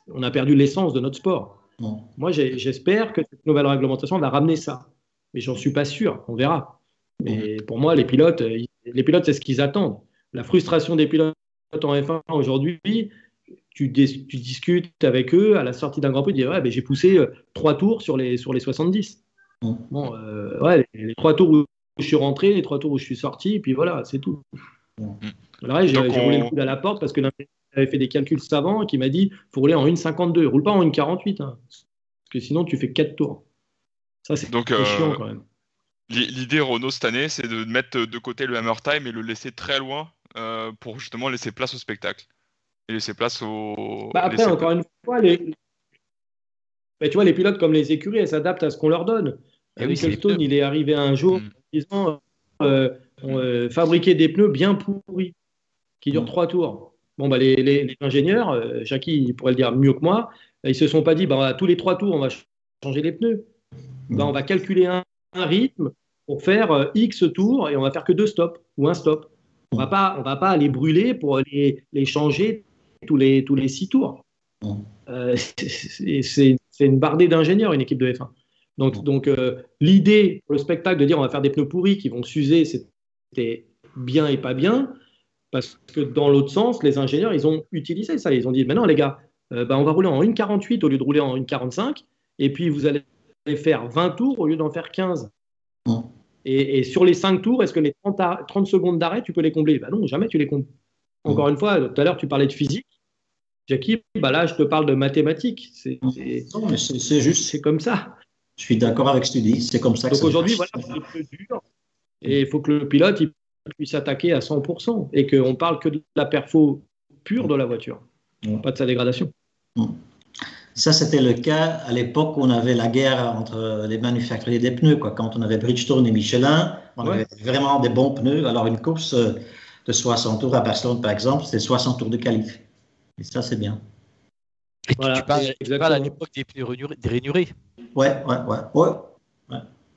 on a perdu l'essence de notre sport. Non. Moi, j'espère que cette nouvelle réglementation va ramener ça. Mais j'en suis pas sûr, on verra. Mais pour moi, les pilotes, c'est ce qu'ils attendent. La frustration des pilotes en F1 aujourd'hui, tu discutes avec eux à la sortie d'un Grand Prix, tu dis ouais, j'ai poussé 3 tours sur les 70. Bon, les 3 tours où je suis rentré, les 3 tours où je suis sorti, et puis voilà, c'est tout. Là, j'ai roulé le coude à la porte parce que l'ingénieur avait fait des calculs savants et qui m'a dit faut rouler en 1,52. Roule pas en 1,48, hein, parce que sinon tu fais 4 tours. Ça, c'est chiant quand même. L'idée Renault cette année, c'est de mettre de côté le hammer time et le laisser très loin pour justement laisser place au spectacle et laisser place au. Après, encore une fois, tu vois, les pilotes comme les écuries, elles s'adaptent à ce qu'on leur donne. Ecclestone, il est arrivé un jour en disant fabriquer des pneus bien pourris qui durent 3 tours. Bon, les ingénieurs, Jackie pourrait le dire mieux que moi, ils se sont pas dit tous les 3 tours, on va changer les pneus. On va calculer un rythme pour faire X tours et on va faire que 2 stops ou 1 stop. On va pas les brûler pour les changer tous les 6 tours. C'est une bardée d'ingénieurs, une équipe de F1. Donc l'idée pour le spectacle de dire on va faire des pneus pourris qui vont s'user, c'était bien et pas bien, parce que dans l'autre sens, les ingénieurs, ils ont utilisé ça. Ils ont dit, maintenant les gars, on va rouler en 1,48 au lieu de rouler en 1,45, et puis vous allez faire 20 tours au lieu d'en faire 15. Et sur les 5 tours, est-ce que les 30 secondes d'arrêt, tu peux les combler? Non, jamais tu les combles. Encore une fois, tout à l'heure, tu parlais de physique. Jackie, là, je te parle de mathématiques. Non, mais c'est juste. C'est comme ça. Je suis d'accord avec ce que tu dis. C'est comme ça que Donc aujourd'hui, voilà, c'est plus dur. Et il faut que le pilote il puisse s'attaquer à 100% et qu'on parle que de la perfo pure de la voiture, pas de sa dégradation. Ça, c'était le cas à l'époque où on avait la guerre entre les manufacturiers des pneus. Quand on avait Bridgestone et Michelin, on avait vraiment des bons pneus. Alors, une course de 60 tours à Barcelone, par exemple, c'était 60 tours de qualif. Et ça, c'est bien. Et voilà, tu parles à l'époque des pneus rainurés. Ouais.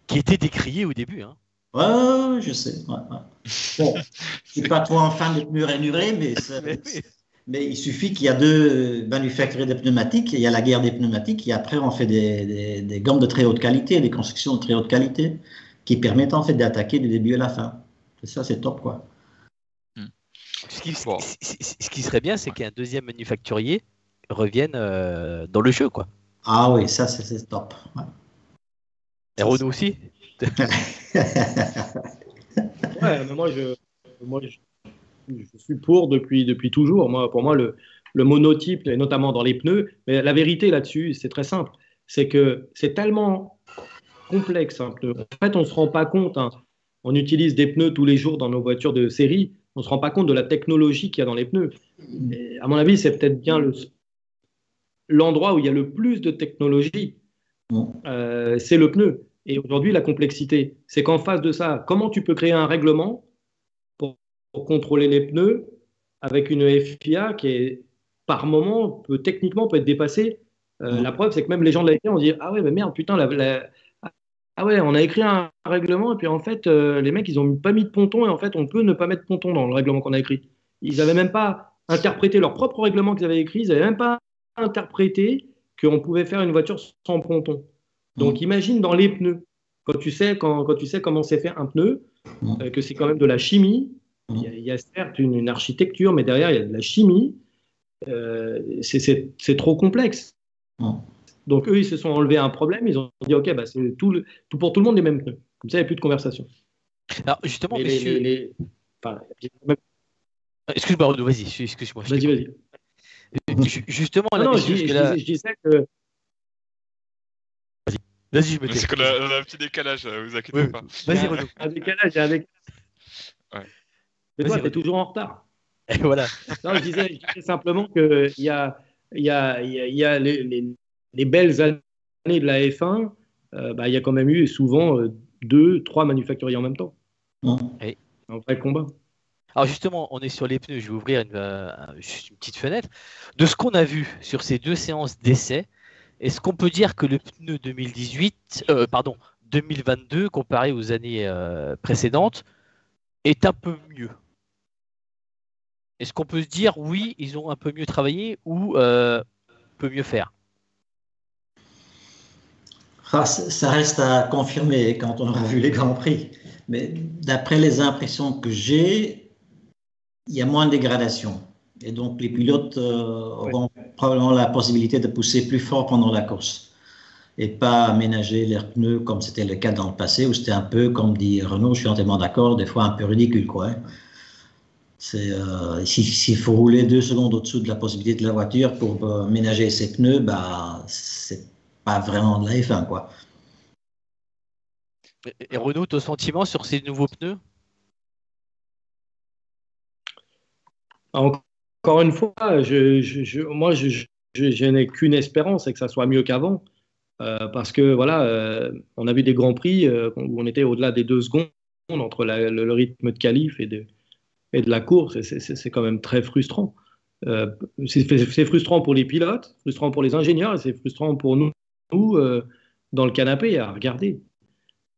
Qui étaient décriés au début. Hein. Ouais, je sais. Bon, je ne suis pas trop un fan des pneus rainurés, mais il suffit qu'il y a deux manufacturiers de pneumatiques, il y a la guerre des pneumatiques, et après on fait des gommes de très haute qualité, des constructions de très haute qualité, qui permettent en fait d'attaquer du début à la fin. Et ça, c'est top, quoi. Ce qui serait bien, c'est qu'un deuxième manufacturier revienne dans le jeu, quoi. Ah oui, ça, c'est top. Ouais. Et Renault aussi. Ouais, mais moi, je suis pour depuis toujours. Pour moi, le monotype, et notamment dans les pneus, mais la vérité là-dessus, c'est très simple. C'est que c'est tellement complexe. En fait, on ne se rend pas compte. On utilise des pneus tous les jours dans nos voitures de série. On ne se rend pas compte de la technologie qu'il y a dans les pneus. Et à mon avis, c'est peut-être bien l'endroit où il y a le plus de technologie. C'est le pneu. Et aujourd'hui, la complexité, c'est qu'en face de ça, comment tu peux créer un règlement pour contrôler les pneus avec une FIA qui est, par moment, techniquement peut être dépassée. La preuve, c'est que même les gens de la FIA ont dit « Ah ouais, mais merde, putain, ah ouais, on a écrit un règlement et puis en fait, les mecs, ils n'ont pas mis de ponton et en fait, on peut ne pas mettre de ponton dans le règlement qu'on a écrit. » Ils n'avaient même pas interprété leur propre règlement qu'ils avaient écrit, ils n'avaient même pas interprété qu'on pouvait faire une voiture sans ponton. Donc, imagine dans les pneus, quand tu sais comment c'est fait un pneu, que c'est quand même de la chimie. Il y a certes une architecture, mais derrière, il y a de la chimie. C'est trop complexe. Donc, eux, ils se sont enlevés un problème. Ils ont dit, OK, c'est tout pour tout le monde les mêmes pneus. Comme ça, il n'y a plus de conversation. Alors, justement, messieurs... Excuse-moi, Renaud, vas-y. Excuse-moi. Vas-y. Justement, je disais que... Vas-y, je me tais. C'est qu'on a un petit décalage, vous inquiétez pas. Vas-y, Renaud. Un décalage. Ouais. Mais toi, t'es toujours en retard. Et voilà. Non, je disais simplement qu'il y a les belles années de la F1, il y a quand même eu souvent 2, 3 manufacturiers en même temps. Et... Un vrai combat. Alors justement, on est sur les pneus. Je vais ouvrir une petite fenêtre. De ce qu'on a vu sur ces 2 séances d'essai, est-ce qu'on peut dire que le pneu 2022, comparé aux années précédentes, est un peu mieux? Est-ce qu'on peut se dire, oui, ils ont un peu mieux travaillé ou peut mieux faire? Ça reste à confirmer quand on aura vu les Grands Prix. Mais d'après les impressions que j'ai, il y a moins de dégradation. Et donc, les pilotes auront probablement la possibilité de pousser plus fort pendant la course et pas aménager leurs pneus comme c'était le cas dans le passé, où c'était un peu, comme dit Renaud, je suis entièrement d'accord, des fois un peu ridicule, quoi. S'il faut rouler 2 secondes au-dessous de la possibilité de la voiture pour aménager ses pneus, c'est pas vraiment de la F1, quoi. Et Renaud, ton sentiment sur ces nouveaux pneus? Encore une fois, moi, je n'ai qu'une espérance, c'est que ça soit mieux qu'avant. Parce que voilà, on a vu des grands prix où on était au-delà des 2 secondes entre le rythme de qualif et de la course. C'est quand même très frustrant. C'est frustrant pour les pilotes, frustrant pour les ingénieurs et c'est frustrant pour nous dans le canapé à regarder.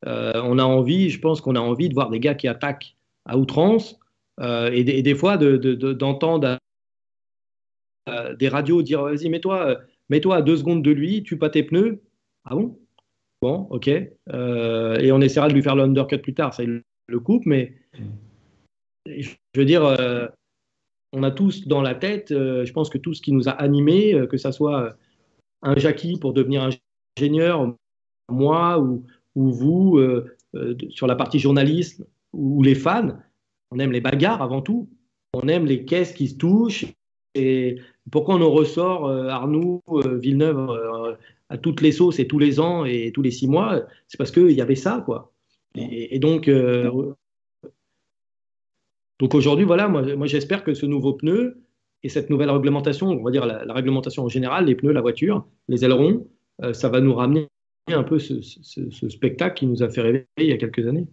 Je pense qu'on a envie de voir des gars qui attaquent à outrance et des fois d'entendre des radios dire vas-y, mets-toi à 2 secondes de lui, tue pas tes pneus. Ah bon? Bon, ok. Et on essaiera de lui faire le undercut plus tard. Ça, il le coupe, mais je veux dire, on a tous dans la tête, je pense que tout ce qui nous a animés, que ça soit un Jackie pour devenir ingénieur, moi ou vous, sur la partie journalisme, ou les fans, on aime les bagarres avant tout. On aime les caisses qui se touchent. Et pourquoi on en ressort, Arnoux, Villeneuve, à toutes les sauces et tous les ans et tous les 6 mois? C'est parce qu'il y avait ça, quoi. Et donc aujourd'hui, voilà, moi j'espère que ce nouveau pneu et cette nouvelle réglementation, on va dire la réglementation en général, les pneus, la voiture, les ailerons, ça va nous ramener un peu ce spectacle qui nous a fait rêver il y a quelques années.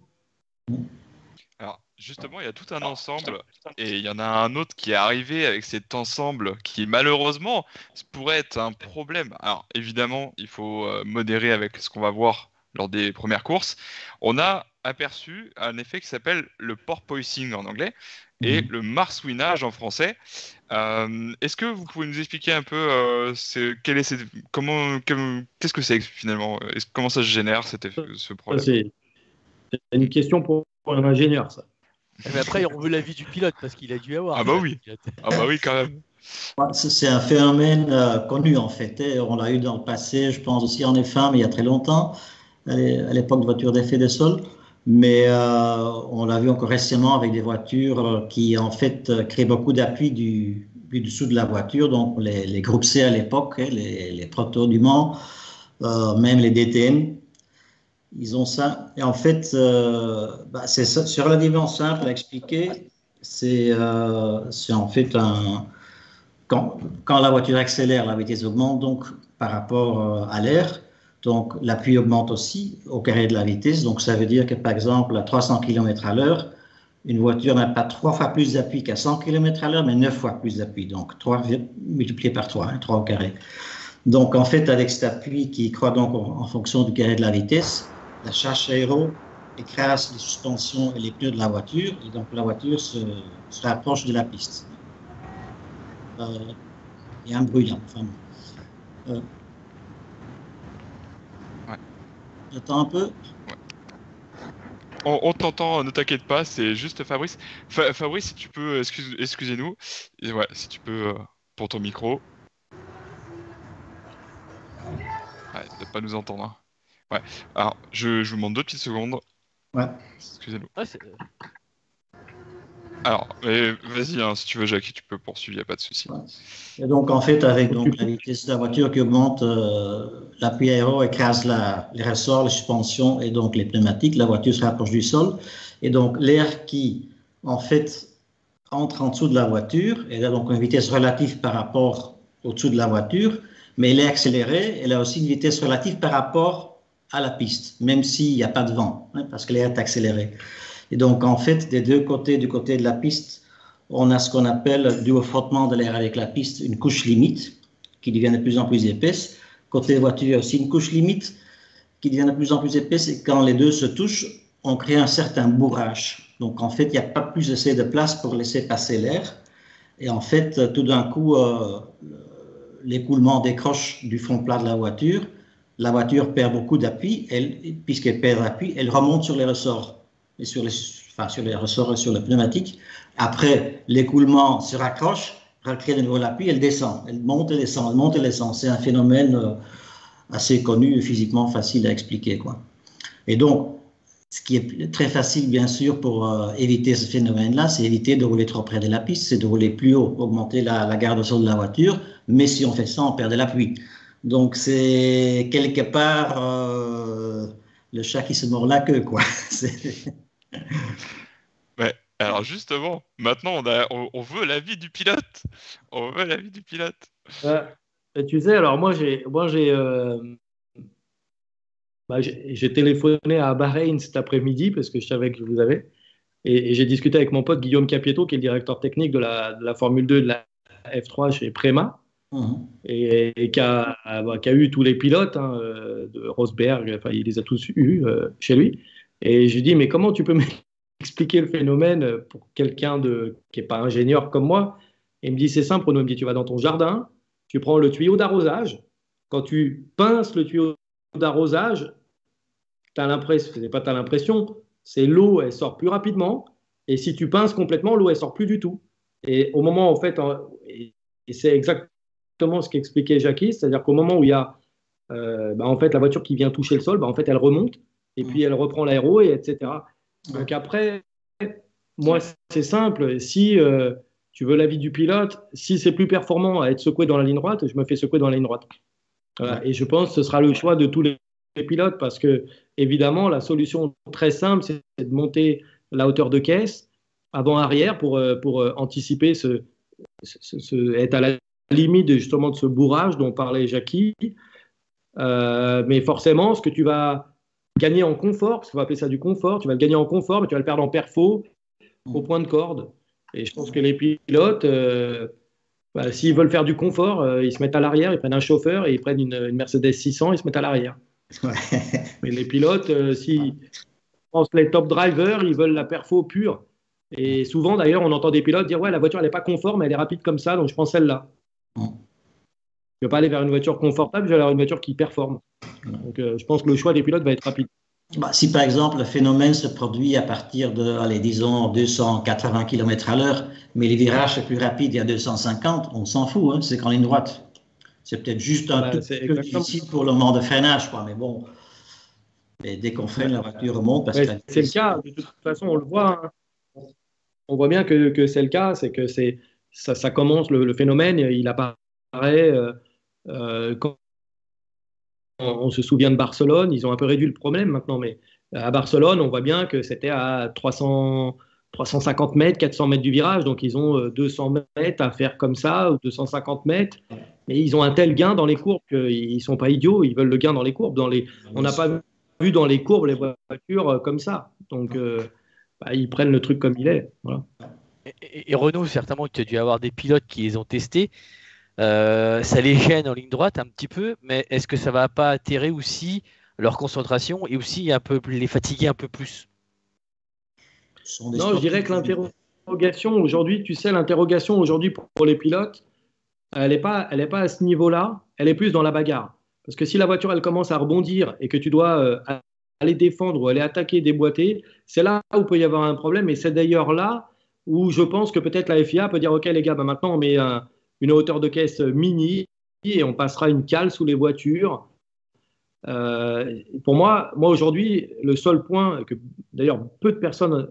Alors, justement, il y a tout un ensemble, et il y en a un autre qui est arrivé avec cet ensemble qui, malheureusement, pourrait être un problème. Alors, évidemment, il faut modérer avec ce qu'on va voir lors des premières courses. On a aperçu un effet qui s'appelle le porpoising en anglais et le marsouinage en français. Est-ce que vous pouvez nous expliquer un peu qu'est-ce que c'est finalement? Comment ça se génère ce problème? C'est une question pour un ingénieur, ça. Mais après, on veut l'avis du pilote parce qu'il a dû avoir. Ah bah oui, quand même. C'est un phénomène connu en fait. On l'a eu dans le passé, je pense aussi en F1, mais il y a très longtemps, à l'époque de voitures d'effet de sol. Mais on l'a vu encore récemment avec des voitures qui en fait créent beaucoup d'appui du dessous de la voiture. Donc les groupes C à l'époque, les Proto du Mans, même les DTM. Ils ont ça. Et en fait, c'est relativement simple à expliquer. C'est en fait quand la voiture accélère, la vitesse augmente donc par rapport à l'air. Donc l'appui augmente aussi au carré de la vitesse. Donc ça veut dire que par exemple à 300 km/h, une voiture n'a pas 3 fois plus d'appui qu'à 100 km/h, mais 9 fois plus d'appui. Donc 3 multiplié par 3, 3 au carré. Donc en fait, avec cet appui qui croît donc en fonction du carré de la vitesse, la charge aéro écrase les suspensions et les pneus de la voiture, et donc la voiture se rapproche de la piste. Il y a un bruit là. Enfin, ouais. J'attends un peu. Ouais. On t'entend, ne t'inquiète pas, c'est juste Fabrice. Fabrice, si tu peux, excusez-nous, et ouais, si tu peux, pour ton micro. Ouais, peut-être pas nous entendre. Hein. Ouais. Alors, je vous demande 2 petites secondes. Ouais. Excusez-nous. Alors, vas-y, hein, si tu veux, Jacques, tu peux poursuivre, il n'y a pas de souci. Ouais. Et donc, en fait, avec donc, la vitesse de la voiture qui augmente, l'appui aéro écrase les ressorts, les suspensions et donc les pneumatiques. La voiture se rapproche du sol. Et donc, l'air qui, en fait, entre en dessous de la voiture, elle a donc une vitesse relative par rapport au-dessous de la voiture, mais elle est accélérée, elle a aussi une vitesse relative par rapport à la piste, même s'il n'y a pas de vent, hein, parce que l'air est accéléré. Et donc, en fait, des deux côtés, du côté de la piste, on a ce qu'on appelle, dû au frottement de l'air avec la piste, une couche limite qui devient de plus en plus épaisse. Côté voiture, il y a aussi une couche limite qui devient de plus en plus épaisse, et quand les deux se touchent, on crée un certain bourrage. Donc, en fait, il n'y a pas plus assez de place pour laisser passer l'air. Et en fait, tout d'un coup, l'écoulement décroche du fond plat de la voiture perd beaucoup d'appui, puisqu'elle perd d'appui, elle remonte sur les ressorts, et sur les ressorts et sur le pneumatique. Après, l'écoulement se raccroche, recrée de nouveau l'appui, elle descend, elle monte et descend, elle monte et descend. C'est un phénomène assez connu, physiquement facile à expliquer, quoi. Et donc, ce qui est très facile, bien sûr, pour éviter ce phénomène-là, c'est éviter de rouler trop près de la piste, c'est de rouler plus haut, augmenter la garde au sol de la voiture, mais si on fait ça, on perd de l'appui. Donc, c'est quelque part le chat qui se mord la queue, quoi. Ouais, alors justement, maintenant, on veut l'avis du pilote. On veut l'avis du pilote. Tu sais, alors moi, j'ai téléphoné à Bahreïn cet après-midi parce que je savais que je vous avais. Et j'ai discuté avec mon pote Guillaume Capietto, qui est le directeur technique de la Formule 2 de la F3 chez Prema, et qui a eu tous les pilotes, hein, de Rosberg, enfin, il les a tous eus chez lui. Et je lui dis, mais comment tu peux m'expliquer le phénomène pour quelqu'un qui n'est pas ingénieur comme moi? Et il me dit, c'est simple, Renaud. Il me dit, tu vas dans ton jardin, tu prends le tuyau d'arrosage. Quand tu pinces le tuyau d'arrosage, t'as l'impression, c'est l'eau, elle sort plus rapidement. Et si tu pinces complètement, l'eau, elle sort plus du tout. Et au moment, en fait, et c'est exactement ce qu'expliquait Jackie, c'est-à-dire qu'au moment où il y a en fait, la voiture qui vient toucher le sol, en fait, elle remonte et puis elle reprend l'aéro, et etc. Donc après, moi, c'est simple. Si tu veux l'avis du pilote, si c'est plus performant à être secoué dans la ligne droite, je me fais secouer dans la ligne droite. Voilà. Et je pense que ce sera le choix de tous les pilotes parce que, évidemment, la solution très simple, c'est de monter la hauteur de caisse avant-arrière pour anticiper être à la limite justement de ce bourrage dont parlait Jackie. Mais forcément, ce que tu vas gagner en confort, parce qu'on va appeler ça du confort, tu vas le gagner en confort, mais tu vas le perdre en perfo au point de corde. Et je pense que les pilotes, s'ils veulent faire du confort, ils se mettent à l'arrière, ils prennent un chauffeur et ils prennent une Mercedes 600, ils se mettent à l'arrière. Ouais. Mais les pilotes, si pense les top drivers, ils veulent la perfo pure. Et souvent, d'ailleurs, on entend des pilotes dire « Ouais, la voiture, elle n'est pas confort, mais elle est rapide comme ça, donc je prends celle-là. » Je ne veux pas aller vers une voiture confortable, je vais aller vers une voiture qui performe. Donc, je pense que le choix des pilotes va être rapide. Si par exemple le phénomène se produit à partir de, allez, disons, 280 km/h, mais les virages sont plus rapides, il y a 250, on s'en fout, hein, c'est qu'en ligne droite. C'est peut-être juste un tout peu difficile pour le moment de freinage, quoi, mais bon, et dès qu'on freine, la voiture remonte. C'est le cas, de toute façon, on le voit. Hein. On voit bien que c'est le cas, c'est que ça commence, le phénomène, il apparaît quand on se souvient de Barcelone, ils ont un peu réduit le problème maintenant, mais à Barcelone, on voit bien que c'était à 350 mètres, 400 mètres du virage, donc ils ont 200 mètres à faire comme ça, ou 250 mètres, mais ils ont un tel gain dans les courbes qu'ils ne sont pas idiots, ils veulent le gain dans les courbes. On n'a pas vu dans les courbes les voitures comme ça, donc ils prennent le truc comme il est. Voilà. Et Renault, certainement que tu as dû avoir des pilotes qui les ont testés. Ça les gêne en ligne droite un petit peu, mais est-ce que ça va pas atterrer aussi leur concentration et aussi un peu les fatiguer un peu plus? Non, je dirais que l'interrogation aujourd'hui, tu sais, l'interrogation aujourd'hui pour les pilotes, elle n'est pas à ce niveau-là, elle est plus dans la bagarre. Parce que si la voiture elle commence à rebondir et que tu dois aller défendre ou aller attaquer, déboîter, c'est là où peut y avoir un problème. Et c'est d'ailleurs là où je pense que peut-être la FIA peut dire ok les gars, maintenant on met une hauteur de caisse mini et on passera une cale sous les voitures. Pour moi aujourd'hui, le seul point que d'ailleurs peu de personnes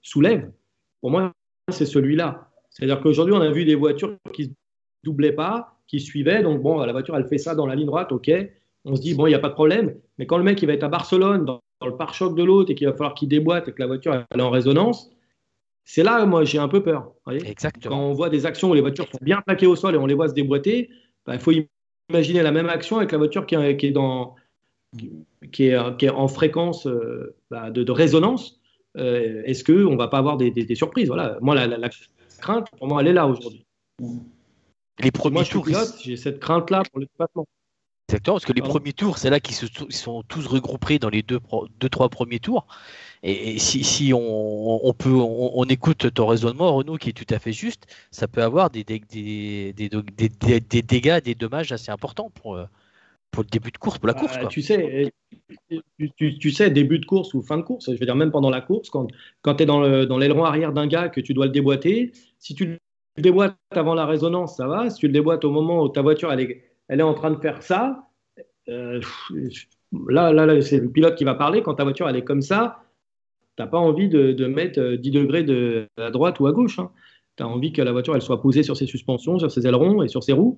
soulèvent, pour moi, c'est celui-là. C'est-à-dire qu'aujourd'hui, on a vu des voitures qui ne se doublaient pas, qui suivaient. Donc, bon, la voiture, elle fait ça dans la ligne droite, ok. On se dit, bon, il n'y a pas de problème. Mais quand le mec, il va être à Barcelone, dans le pare-choc de l'autre, et qu'il va falloir qu'il déboîte et que la voiture, elle est en résonance, c'est là, moi, j'ai un peu peur. Exactement. Quand on voit des actions où les voitures sont bien plaquées au sol et on les voit se déboîter, il faut imaginer la même action avec la voiture qui est en fréquence de résonance. Est-ce qu'on ne va pas avoir des surprises? Voilà. Moi, la crainte, pour moi, elle est là aujourd'hui. Les premiers tours, j'ai cette crainte-là pour le dépassement. Exactement, parce que les premiers tours, c'est là qu'ils sont tous regroupés dans les deux, trois premiers tours. Et si on écoute ton raisonnement, Renaud, qui est tout à fait juste, ça peut avoir des dégâts, des dommages assez importants pour le début de course, pour la course. Quoi. Tu sais, début de course ou fin de course, je veux dire même pendant la course, quand tu es dans l'aileron arrière d'un gars que tu dois le déboîter, si tu le déboîtes avant la résonance, ça va. Si tu le déboîtes au moment où ta voiture elle est en train de faire ça, là c'est le pilote qui va parler. Quand ta voiture elle est comme ça, tu n'as pas envie de mettre 10 degrés à droite ou à gauche. Hein. Tu as envie que la voiture elle soit posée sur ses suspensions, sur ses ailerons et sur ses roues.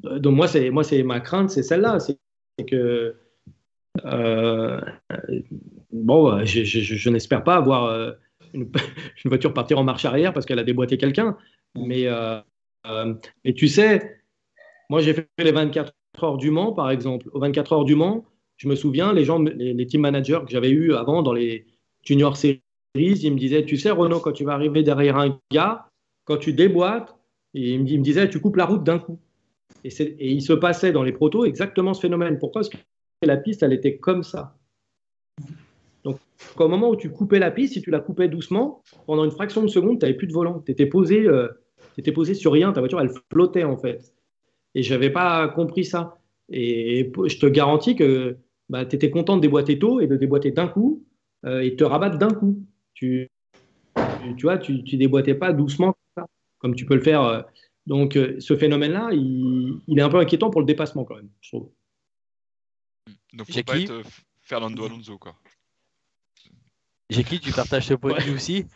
Donc moi c'est ma crainte, c'est celle-là, c'est que je n'espère pas avoir une voiture partir en marche arrière parce qu'elle a déboîté quelqu'un, mais tu sais, moi j'ai fait les 24 heures du Mans par exemple. Aux 24 heures du Mans, je me souviens, les team managers que j'avais eu avant dans les junior series, ils me disaient, tu sais Renaud, quand tu vas arriver derrière un gars, quand tu déboîtes, il me disait, tu coupes la route d'un coup. Et il se passait dans les protos exactement ce phénomène. Pourquoi? Parce que la piste, elle était comme ça. Donc, au moment où tu coupais la piste, si tu la coupais doucement, pendant une fraction de seconde, tu n'avais plus de volant. Tu étais posé sur rien. Ta voiture, elle flottait en fait. Et je n'avais pas compris ça. Et je te garantis que bah, tu étais content de déboîter tôt et de déboîter d'un coup et de te rabattre d'un coup. Tu vois, tu déboîtais pas doucement comme tu peux le faire. Donc, ce phénomène-là, il est un peu inquiétant pour le dépassement quand même, je trouve. Donc, faut pas être Fernando Alonso, quoi. Jackie, tu partages ce point de vue aussi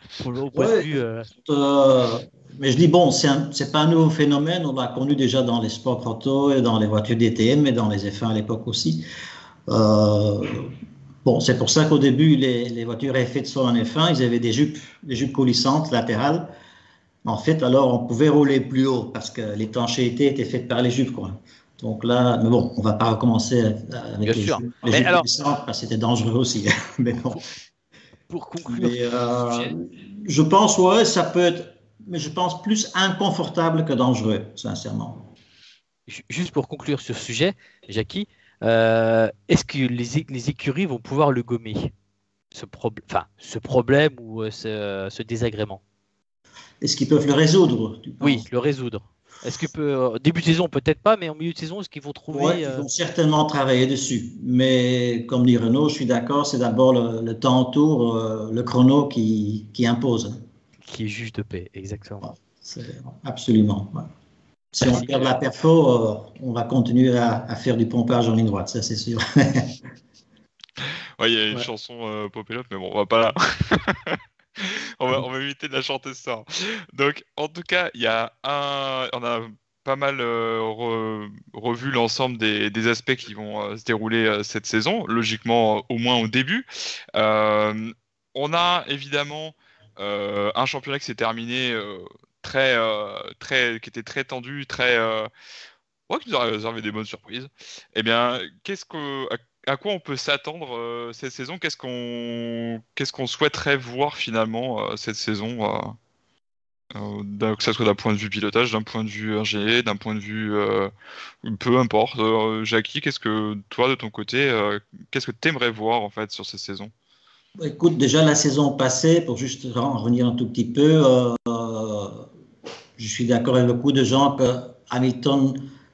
mais je dis, bon, c'est pas un nouveau phénomène. On l'a connu déjà dans les sports auto et dans les voitures DTM, mais dans les F1 à l'époque aussi. Bon, c'est pour ça qu'au début, les voitures F1 sont en F1, ils avaient des jupes coulissantes latérales. En fait, alors, on pouvait rouler plus haut parce que l'étanchéité était faite par les jupes, quoi. Donc là, mais bon, on va pas recommencer avec les jupes coulissantes parce que c'était dangereux aussi. Mais bon. Pour conclure je pense, ça peut être, mais je pense plus inconfortable que dangereux, sincèrement. Juste pour conclure sur ce sujet, Jackie, est-ce que les écuries vont pouvoir le gommer, ce problème ou ce désagrément? Est-ce qu'ils peuvent le résoudre, tu penses? Oui, le résoudre. Est-ce que début de saison, peut-être pas, mais en milieu de saison, est-ce qu'ils vont trouver... Oui, ils vont certainement travailler dessus. Mais comme dit Renaud, je suis d'accord, c'est d'abord le temps autour, le chrono qui impose. Qui est juge de paix, exactement. Absolument. Ouais. Si on perd la perfo, on va continuer à faire du pompage en ligne droite, ça c'est sûr. Il y a une chanson Popelop, mais bon, on va pas là. on va éviter de la chanter ça. Donc, en tout cas, on a pas mal revu l'ensemble des aspects qui vont se dérouler cette saison, logiquement au moins au début. On a évidemment un championnat qui s'est terminé qui était très tendu, qui nous a réservé des bonnes surprises. Eh bien, à quoi on peut s'attendre cette saison? Qu'est-ce qu'on souhaiterait voir finalement cette saison, que ça soit d'un point de vue pilotage, d'un point de vue ingénieur, d'un point de vue peu importe. Jackie, qu'est-ce que toi de ton côté, qu'est-ce que tu aimerais voir en fait sur cette saison? Écoute, déjà la saison passée, pour juste en revenir un tout petit peu, je suis d'accord avec beaucoup de gens que Hamilton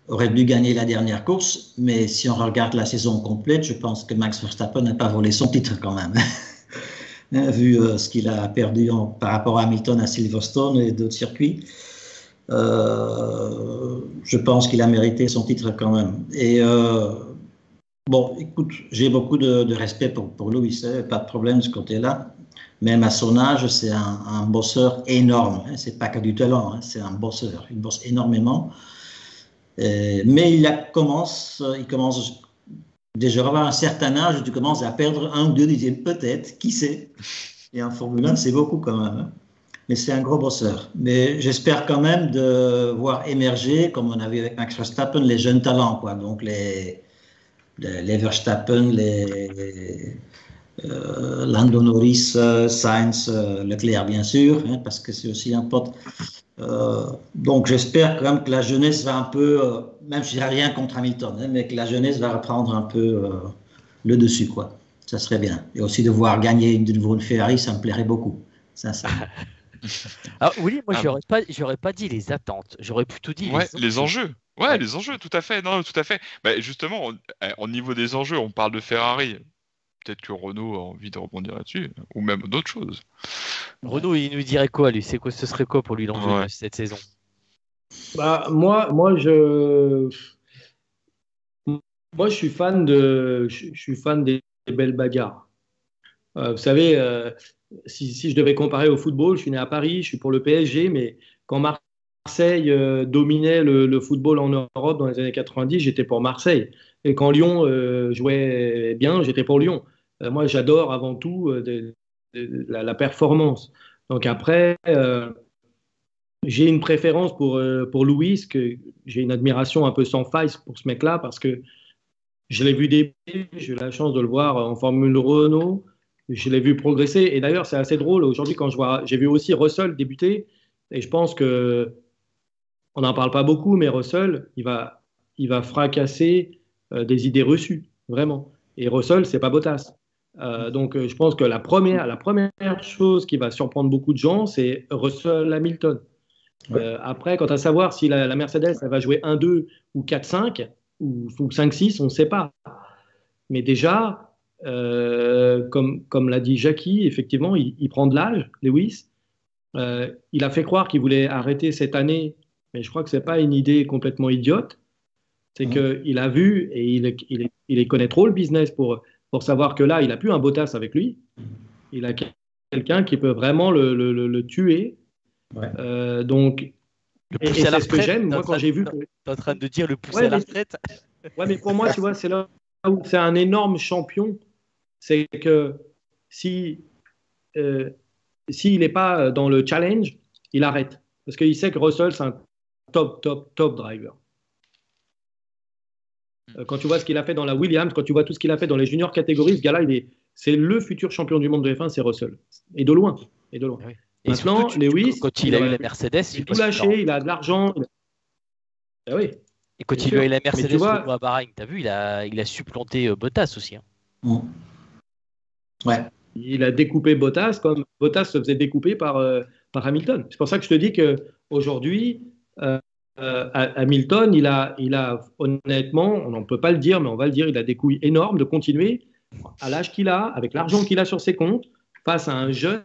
aurait dû gagner la dernière course, mais si on regarde la saison complète, je pense que Max Verstappen n'a pas volé son titre quand même, vu ce qu'il a perdu par rapport à Hamilton à Silverstone et d'autres circuits. Je pense qu'il a mérité son titre quand même. Et bon, écoute, j'ai beaucoup de respect pour Lewis, pas de problème de ce côté-là. Même à son âge, c'est un bosseur énorme. C'est pas que du talent, c'est un bosseur. Il bosse énormément. Mais il commence déjà à avoir un certain âge, tu commences à perdre 1 ou 2 dixièmes peut-être, qui sait. Et en Formule 1, c'est beaucoup quand même. Mais c'est un gros bosseur. Mais j'espère quand même de voir émerger, comme on a vu avec Max Verstappen, les jeunes talents, quoi. Donc les Verstappen, Lando Norris, Sainz, Leclerc bien sûr, parce que c'est aussi un pote. Donc j'espère quand même que la jeunesse va un peu, même si je n'ai rien contre Hamilton, mais que la jeunesse va reprendre un peu le dessus, quoi. Ça serait bien. Et aussi de voir gagner de nouveau une Ferrari, ça me plairait beaucoup. Ça. Alors oui, moi j'aurais pas dit les attentes, j'aurais plutôt dit les enjeux. Les enjeux, tout à fait. Non, tout à fait. Justement, au niveau des enjeux, on parle de Ferrari. Peut-être que Renaud a envie de rebondir là-dessus, ou même d'autres choses. Renaud, il nous dirait quoi, lui? Ce serait quoi pour lui l'enjeu de cette saison? Moi, je suis fan des belles bagarres. Vous savez, si je devais comparer au football, je suis né à Paris, je suis pour le PSG, mais quand Marseille dominait le football en Europe dans les années 90, j'étais pour Marseille. Et quand Lyon jouait bien, j'étais pour Lyon. Moi, j'adore avant tout la performance. Donc après, j'ai une préférence pour Lewis, que j'ai une admiration un peu sans faille pour ce mec-là, parce que je l'ai vu débuter, j'ai eu la chance de le voir en Formule Renault, je l'ai vu progresser. Et d'ailleurs, c'est assez drôle. Aujourd'hui, j'ai vu aussi Russell débuter, et je pense que on n'en parle pas beaucoup, mais Russell, il va fracasser des idées reçues, vraiment. Et Russell, c'est pas Bottas. Donc, je pense que la première chose qui va surprendre beaucoup de gens, c'est Russell Hamilton. Après, quant à savoir si la Mercedes elle va jouer 1-2 ou 4-5 ou 5-6, on ne sait pas. mais déjà, comme l'a dit Jackie, effectivement, il prend de l'âge, Lewis. Il a fait croire qu'il voulait arrêter cette année, mais je crois que ce n'est pas une idée complètement idiote. C'est qu'il a vu et il connaît trop le business pour savoir que là, il n'a plus un Bottas avec lui. Il a quelqu'un qui peut vraiment le tuer. Ouais. Donc, et c'est ce que j'aime, moi, quand j'ai vu. Tu es en train de dire le pousser à la retraite. Ouais, mais pour moi, tu vois, c'est là où c'est un énorme champion. C'est que s'il n'est pas dans le challenge, il arrête. Parce qu'il sait que Russell, c'est un top driver. Quand tu vois ce qu'il a fait dans la Williams, quand tu vois tout ce qu'il a fait dans les juniors catégories, ce gars-là, c'est le futur champion du monde de F1, c'est Russell. Et de loin. Et de loin. Oui. Et maintenant, surtout, Lewis, quand il a eu la Mercedes, il a tout lâché, il a de l'argent. Ah oui. Et quand il a eu la Mercedes vois, à Bahreïn, tu as vu, il a supplanté Bottas aussi. Hein. Ouais. Il a découpé Bottas comme Bottas se faisait découper par Hamilton. C'est pour ça que je te dis qu'aujourd'hui, Hamilton, il a honnêtement, on ne peut pas le dire, mais on va le dire, il a des couilles énormes de continuer à l'âge qu'il a, avec l'argent qu'il a sur ses comptes, face à un jeune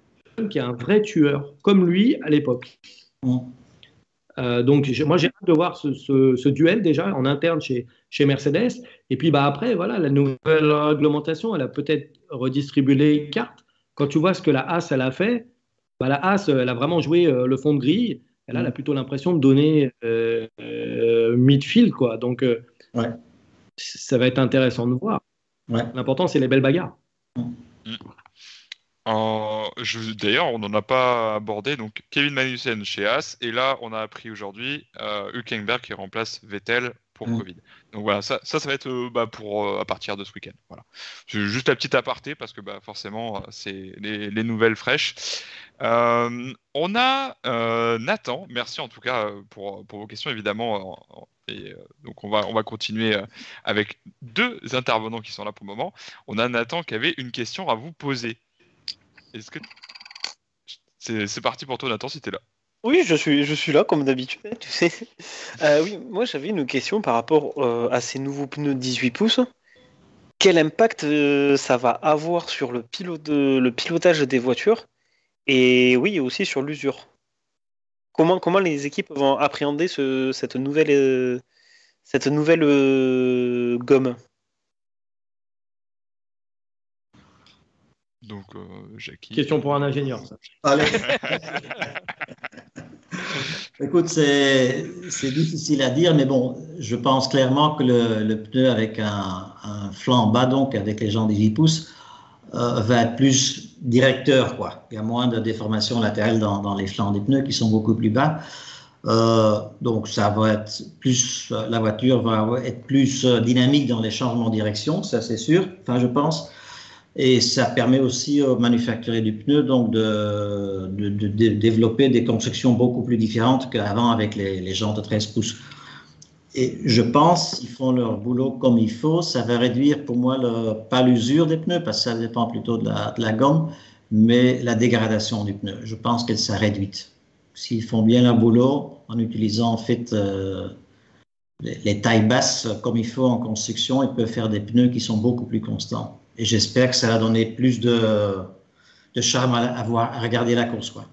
qui est un vrai tueur, comme lui à l'époque. Donc, moi, j'ai hâte de voir ce duel déjà en interne chez Mercedes. Et puis, après, voilà, la nouvelle réglementation, elle a peut-être redistribué les cartes. Quand tu vois ce que la Haas, elle a fait, la Haas, elle a vraiment joué le fond de grille. Et là, elle a plutôt l'impression de donner midfield, quoi. Donc, ça va être intéressant de voir. Ouais. L'important, c'est les belles bagarres. D'ailleurs, on n'en a pas abordé. Donc, Kevin Magnussen chez Haas. Et là, on a appris aujourd'hui Hülkenberg qui remplace Vettel pour Covid. Donc voilà, ça va être pour à partir de ce week-end. Voilà. C'est juste la petite aparté parce que forcément, c'est les nouvelles fraîches. On a Nathan. Merci en tout cas pour vos questions, évidemment. Donc on va continuer avec deux intervenants qui sont là pour le moment. On a Nathan qui avait une question à vous poser. Est-ce que c'est parti pour toi, Nathan, si t'es là? Oui, je suis là comme d'habitude, tu sais. Oui, moi j'avais une question par rapport à ces nouveaux pneus 18 pouces. Quel impact ça va avoir sur le pilotage des voitures et oui, aussi sur l'usure? Comment les équipes vont appréhender cette nouvelle gomme? Donc, Jackie. Question pour un ingénieur, ça. Allez. Écoute, c'est difficile à dire, mais bon, je pense clairement que le pneu avec un flanc bas, donc avec les gens 18 pouces, va être plus directeur, quoi. Il y a moins de déformations latérales dans les flancs des pneus qui sont beaucoup plus bas. Donc, ça va être plus, la voiture va être plus dynamique dans les changements de direction, ça c'est sûr, enfin je pense. Et ça permet aussi aux manufacturiers du pneu donc de développer des constructions beaucoup plus différentes qu'avant avec les jantes de 13 pouces. Et je pense qu'ils font leur boulot comme il faut. Ça va réduire pour moi pas l'usure des pneus, parce que ça dépend plutôt de la gomme, mais la dégradation du pneu. Je pense que ça réduit. S'ils font bien leur boulot en utilisant en fait les tailles basses comme il faut en construction, ils peuvent faire des pneus qui sont beaucoup plus constants. Et j'espère que ça va donner plus de charme à regarder la course, quoi.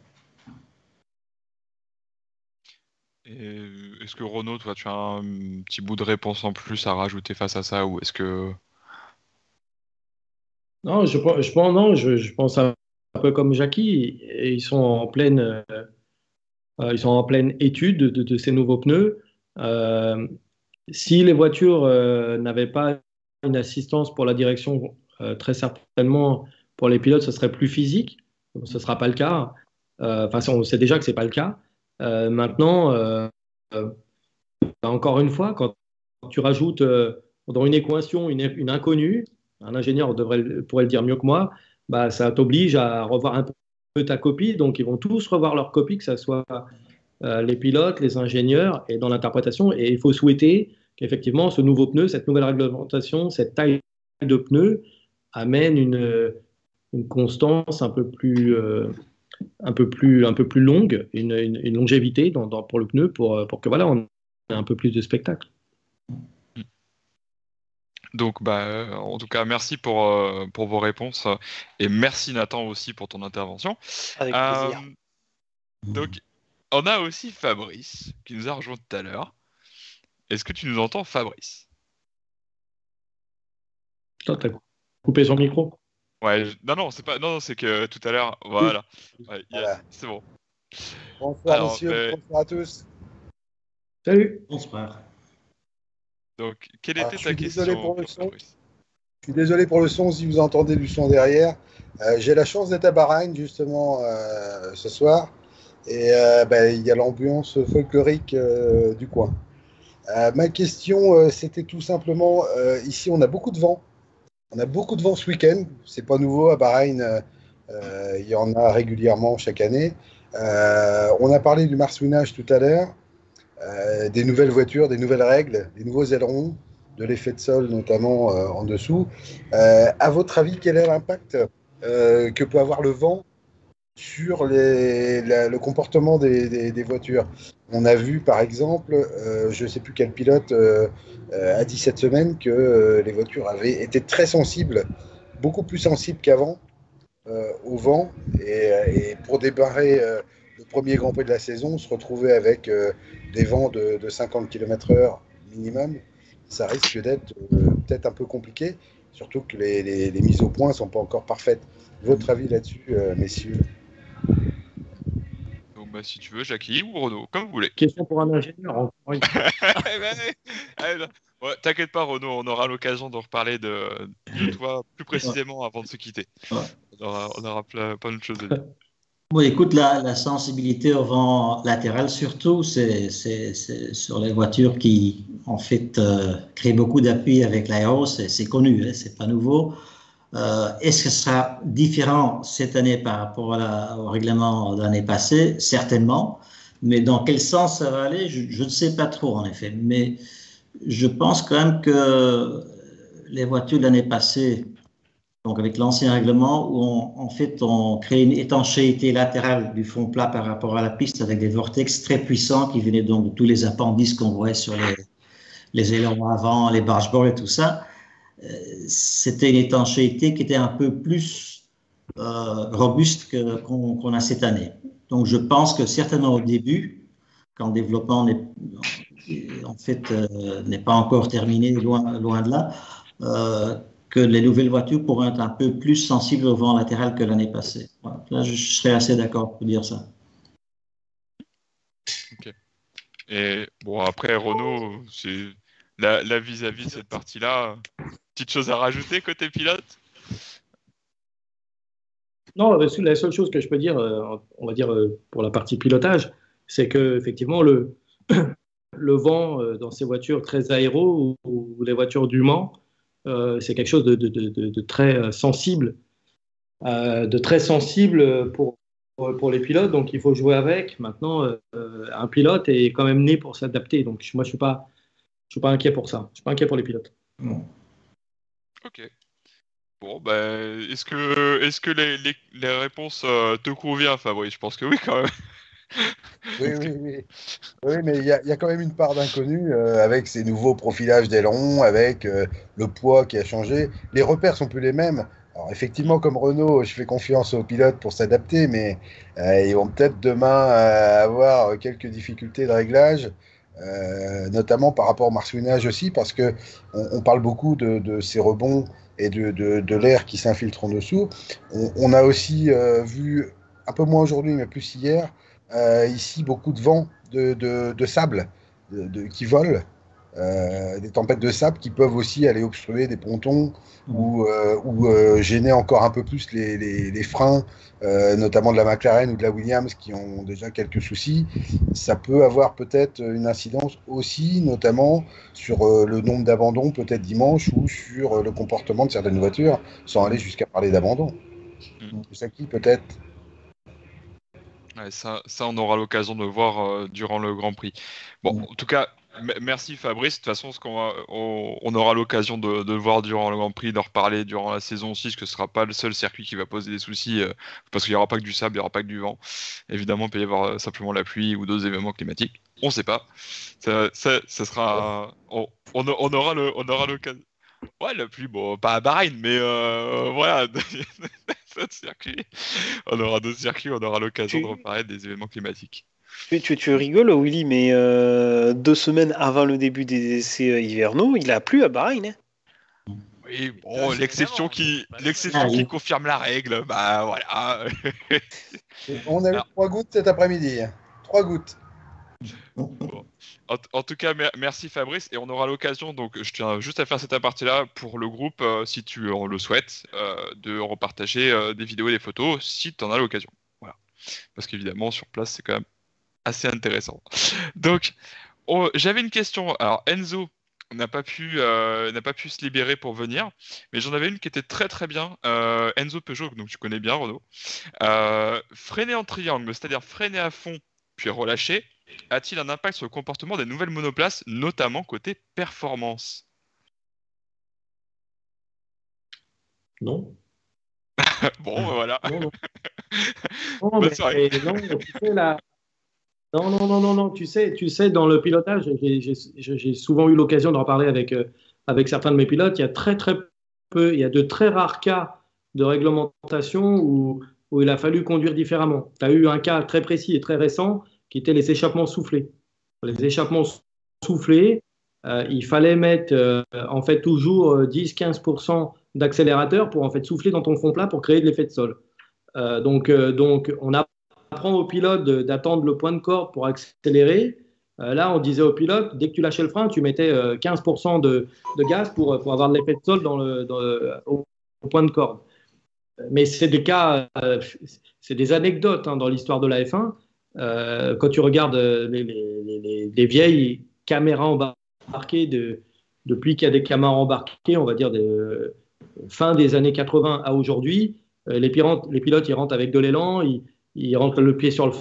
Et est-ce que Renaud, toi, tu as un petit bout de réponse en plus à rajouter face à ça, ou est-ce que... Non, je pense un peu comme Jackie. Ils sont en pleine étude de ces nouveaux pneus. Si les voitures n'avaient pas une assistance pour la direction, très certainement pour les pilotes, ce serait plus physique. Ce ne sera pas le cas. On sait déjà que ce n'est pas le cas. Maintenant, encore une fois, quand tu rajoutes dans une équation une inconnue, un ingénieur pourrait le dire mieux que moi, ça t'oblige à revoir un peu ta copie. Donc, ils vont tous revoir leur copie, que ce soit les pilotes, les ingénieurs, et dans l'interprétation. Et il faut souhaiter qu'effectivement, ce nouveau pneu, cette nouvelle réglementation, cette taille de pneu amène une constance un peu plus longue, une longévité pour le pneu, pour que voilà, on ait un peu plus de spectacle. Donc, en tout cas, merci pour vos réponses et merci Nathan aussi pour ton intervention. Avec plaisir. Donc, on a aussi Fabrice qui nous a rejoint tout à l'heure. Est-ce que tu nous entends, Fabrice? Toi, t'as coupé son micro. Ouais, non, c'est pas, non, c'est que tout à l'heure, voilà. Ouais, yes, Voilà. c'est bon. Bonsoir messieurs, bonsoir à tous. Salut. Bonsoir. Donc, quelle était ta question Pour le son. Fabrice? Je suis désolé pour le son si vous entendez du son derrière. J'ai la chance d'être à Bahreïn justement ce soir et il y a l'ambiance folklorique du coin. Ma question, c'était tout simplement, ici on a beaucoup de vent. On a beaucoup de vent ce week-end. C'est pas nouveau à Bahreïn. Il y en a régulièrement chaque année. On a parlé du marsouinage tout à l'heure, des nouvelles voitures, des nouvelles règles, des nouveaux ailerons, de l'effet de sol notamment en dessous. À votre avis, quel est l'impact que peut avoir le vent sur le comportement des voitures? On a vu par exemple, je ne sais plus quel pilote a dit cette semaine que les voitures avaient été très sensibles, beaucoup plus sensibles qu'avant au vent. Et pour démarrer le premier Grand Prix de la saison, se retrouver avec des vents de 50 km/h minimum, ça risque d'être peut-être un peu compliqué, surtout que les mises au point ne sont pas encore parfaites. Votre avis là-dessus, messieurs? Donc, si tu veux, Jackie ou Renaud, comme vous voulez. Question pour un ingénieur. Oui. Ouais, t'inquiète pas, Renaud, on aura l'occasion de reparler de toi plus précisément avant de se quitter. Ouais. On aura plein de choses à dire. Bon, écoute, la sensibilité au vent latéral, surtout, c'est sur les voitures qui, en fait, créent beaucoup d'appui avec l'aéro. C'est connu, hein, c'est pas nouveau. Est-ce que ce sera différent cette année par rapport au règlement de l'année passée? Certainement. Mais dans quel sens ça va aller? Je ne sais pas trop, en effet. Mais je pense quand même que les voitures de l'année passée, donc avec l'ancien règlement, où en fait on crée une étanchéité latérale du fond plat par rapport à la piste avec des vortex très puissants qui venaient donc de tous les appendices qu'on voit sur les ailerons avant, les bargebords et tout ça. C'était une étanchéité qui était un peu plus robuste qu'on a cette année. Donc je pense que certainement au début, quand le développement n'est pas encore terminé, loin de là, que les nouvelles voitures pourront être un peu plus sensibles au vent latéral que l'année passée. Voilà. Là, je serais assez d'accord pour dire ça. Ok. Et bon, après, Renaud, c'est la vis-à-vis de cette partie-là. Petite chose à rajouter côté pilote? Non, la seule chose que je peux dire, on va dire pour la partie pilotage, c'est que effectivement le vent dans ces voitures très aéro ou les voitures du Mans, c'est quelque chose de très sensible, pour les pilotes. Donc il faut jouer avec. Maintenant, un pilote est quand même né pour s'adapter. Donc moi je suis pas inquiet pour ça. Je suis pas inquiet pour les pilotes. Ok. Bon, est-ce que les réponses te conviennent, Fabrice? Je pense que oui, quand même. Oui, mais il y a quand même une part d'inconnu avec ces nouveaux profilages d'ailerons, avec le poids qui a changé. Les repères sont plus les mêmes. Alors effectivement, comme Renault, je fais confiance aux pilotes pour s'adapter, mais ils vont peut-être demain avoir quelques difficultés de réglage, notamment par rapport au marsouinage aussi, parce que on parle beaucoup de ces rebonds et de l'air qui s'infiltre en dessous. On a aussi vu, un peu moins aujourd'hui, mais plus hier, ici, beaucoup de vent de sable qui volent, des tempêtes de sable qui peuvent aussi aller obstruer des pontons ou gêner encore un peu plus les freins, notamment de la McLaren ou de la Williams qui ont déjà quelques soucis. Ça peut avoir peut-être une incidence aussi, notamment sur le nombre d'abandons, peut-être dimanche, ou sur le comportement de certaines voitures, sans aller jusqu'à parler d'abandon. Ça qui peut-être. Ouais, ça, on aura l'occasion de voir durant le Grand Prix. Bon, en tout cas, merci Fabrice. De toute façon, on aura l'occasion de voir durant le Grand Prix, d'en reparler durant la saison 6, que ce ne sera pas le seul circuit qui va poser des soucis, parce qu'il n'y aura pas que du sable, il n'y aura pas que du vent. Évidemment, il peut y avoir simplement la pluie ou d'autres événements climatiques. On ne sait pas. Ça sera. On aura l'occasion. Ouais, la pluie, bon, pas à Bahreïn, mais voilà, d'autres circuits. On aura d'autres circuits, on aura l'occasion de reparler des événements climatiques. Tu rigoles, Willy, mais 2 semaines avant le début des essais hivernaux, il a plu à Bahreïn. Hein. Oui, bon, l'exception qui confirme la règle, bah voilà. On a eu 3 gouttes cet après-midi. 3 gouttes. Bon. En tout cas, merci Fabrice, et on aura l'occasion, donc je tiens juste à faire cette aparté-là pour le groupe, si tu le souhaites, de repartager des vidéos et des photos, si tu en as l'occasion. Voilà. Parce qu'évidemment, sur place, c'est quand même assez intéressant. Donc, j'avais une question. Alors, Enzo n'a pas pu se libérer pour venir, mais j'en avais une qui était très très bien. Enzo Peugeot, donc tu connais bien, Renaud. Freiner en triangle, c'est-à-dire freiner à fond puis relâcher, a-t-il un impact sur le comportement des nouvelles monoplaces, notamment côté performance? Non. Bon, voilà. Non, non, tu sais, là. Non, tu sais, dans le pilotage, j'ai souvent eu l'occasion d'en parler avec certains de mes pilotes. Il y a très peu, il y a de très rares cas de réglementation où il a fallu conduire différemment. Tu as eu un cas très précis et très récent qui était les échappements soufflés. Les échappements soufflés, il fallait mettre en fait toujours 10-15% d'accélérateur pour en fait souffler dans ton fond plat pour créer de l'effet de sol. Donc on apprend au pilote d'attendre le point de corde pour accélérer. Là, on disait au pilote, dès que tu lâchais le frein, tu mettais 15% de gaz pour avoir de l'effet de sol au point de corde. Mais c'est des cas, c'est des anecdotes dans l'histoire de la F1. Quand tu regardes les vieilles caméras embarquées, depuis qu'il y a des caméras embarquées, on va dire fin des années 80 à aujourd'hui, les pilotes ils rentrent avec de l'élan, ils rentrent le pied sur le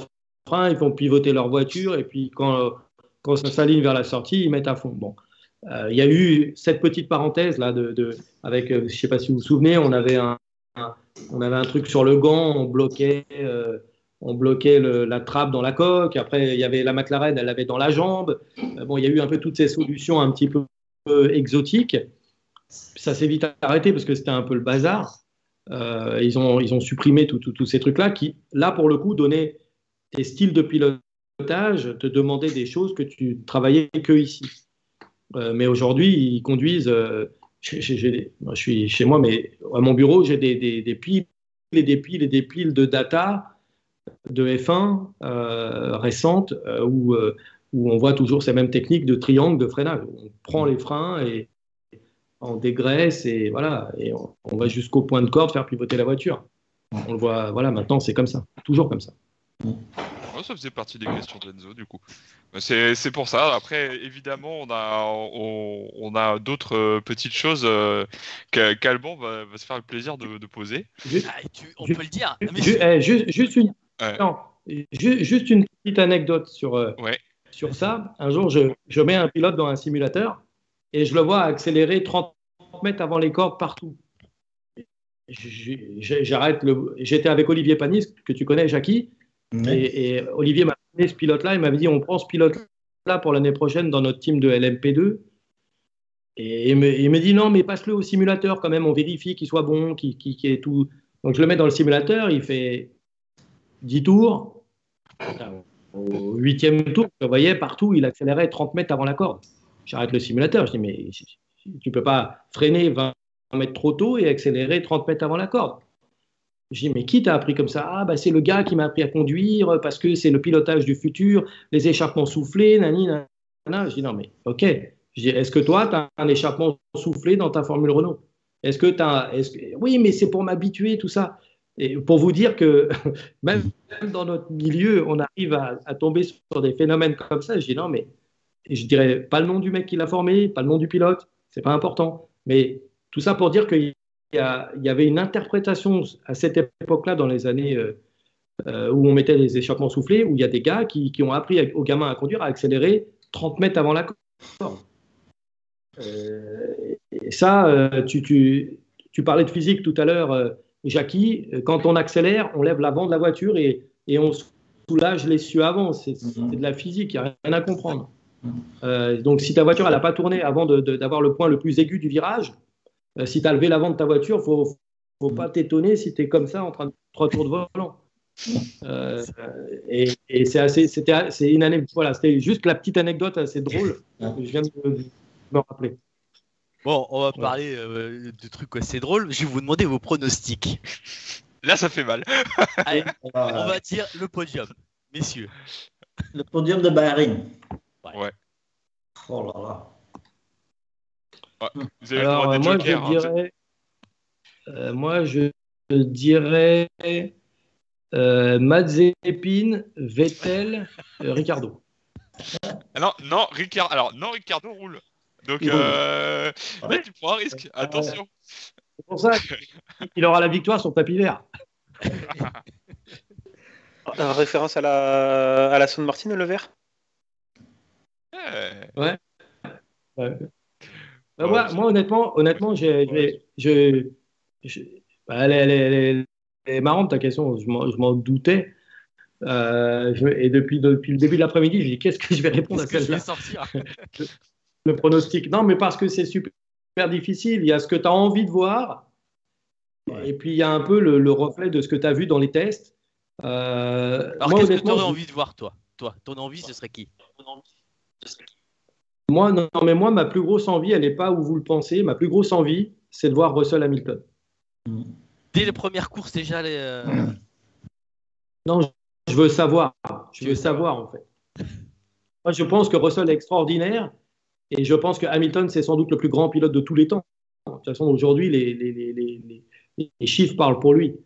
frein, ils font pivoter leur voiture, et puis quand ça s'aligne vers la sortie, ils mettent à fond. Bon, il y a eu cette petite parenthèse là avec, je ne sais pas si vous vous souvenez, on avait un truc sur le gant, on bloquait la trappe dans la coque. Après, il y avait la McLaren, elle l'avait dans la jambe. Bon, il y a eu un peu toutes ces solutions un petit peu exotiques. Ça s'est vite arrêté parce que c'était un peu le bazar. Ils ont supprimé tous ces trucs-là qui, là, pour le coup, donnaient tes styles de pilotage, te demandaient des choses que tu travaillais que ici. Mais aujourd'hui, ils conduisent. Moi, je suis chez moi, mais à mon bureau, j'ai des piles et des piles et des piles de data de F1 récentes où on voit toujours ces mêmes techniques de triangle de freinage. On prend les freins et on dégraisse et voilà, et on va jusqu'au point de corde faire pivoter la voiture. On le voit, voilà, maintenant c'est comme ça, toujours comme ça. Ouais, ça faisait partie des questions d'Enzo, du coup. C'est pour ça. Après, évidemment, on a d'autres petites choses qu'Alban va se faire le plaisir de poser. On peut le dire. Juste une petite anecdote sur ça. Un jour, je mets un pilote dans un simulateur et je le vois accélérer 30 mètres avant les cordes partout. J'arrête. J'étais avec Olivier Panis, que tu connais, Jackie. Et Olivier m'a donné ce pilote-là. Il m'avait dit on prend ce pilote-là pour l'année prochaine dans notre team de LMP2. Et il me dit non, mais passe-le au simulateur quand même. On vérifie qu'il soit bon, qu'il ait tout. Donc je le mets dans le simulateur. Il fait 10 tours. Au 8e tour, vous voyez, partout, il accélérait 30 mètres avant la corde. J'arrête le simulateur. Je dis mais tu ne peux pas freiner 20 mètres trop tôt et accélérer 30 mètres avant la corde. Je dis, mais qui t'a appris comme ça? Ah, bah, c'est le gars qui m'a appris à conduire parce que c'est le pilotage du futur, les échappements soufflés, nani, nana. Je dis, non, mais ok. Je dis, est-ce que toi, tu as un échappement soufflé dans ta Formule Renault? Oui, mais c'est pour m'habituer, tout ça. Et pour vous dire que même dans notre milieu, on arrive à tomber sur des phénomènes comme ça. Je dis, non, mais je dirais pas le nom du mec qui l'a formé, pas le nom du pilote, c'est pas important. Mais tout ça pour dire qu'il y avait une interprétation à cette époque-là, dans les années où on mettait les échappements soufflés, où il y a des gars qui ont appris aux gamins à conduire, à accélérer 30 mètres avant la corde. Et ça, tu parlais de physique tout à l'heure, Jackie. Quand on accélère, on lève l'avant de la voiture et on soulage l'essieu avant. C'est de la physique, il n'y a rien à comprendre. Donc si ta voiture n'a pas tourné avant d'avoir le point le plus aigu du virage, Si tu as levé l'avant de ta voiture, faut pas t'étonner si tu es comme ça en train de 3 tours de volant. Et c'est une anecdote. Voilà, c'était juste la petite anecdote assez drôle que je viens de me rappeler. Bon, on va parler de trucs assez drôles. Je vais vous demander vos pronostics. Là, ça fait mal. Allez, on va dire le podium, messieurs. Le podium de Bahreïn. Ouais. Oh là là. Ouais. Vous avez Alors, le droit des jokers, moi, je dirais Mazepin, Vettel, Ricardo. Non, Ricardo roule. Donc, là, tu prends un risque. Attention. C'est pour ça qu'il aura la victoire sur tapis vert. Référence à la Aston Martin, le vert. Ouais. Moi, honnêtement, elle est marrante ta question. Je m'en doutais. Et depuis le début de l'après-midi, je dis qu'est-ce que je vais répondre à celle-là. Le pronostic. Non, mais parce que c'est super difficile. Il y a ce que tu as envie de voir. Et puis, il y a un peu le reflet de ce que tu as vu dans les tests. Alors, qu'est-ce que tu aurais envie de voir, toi, ton envie, ce serait qui? Moi, ma plus grosse envie, elle n'est pas où vous le pensez. Ma plus grosse envie, c'est de voir Russell Hamilton. Dès les premières courses, déjà Non, je veux savoir. Je veux savoir, en fait. Moi, je pense que Russell est extraordinaire. Et je pense que Hamilton, c'est sans doute le plus grand pilote de tous les temps. De toute façon, aujourd'hui, les chiffres parlent pour lui.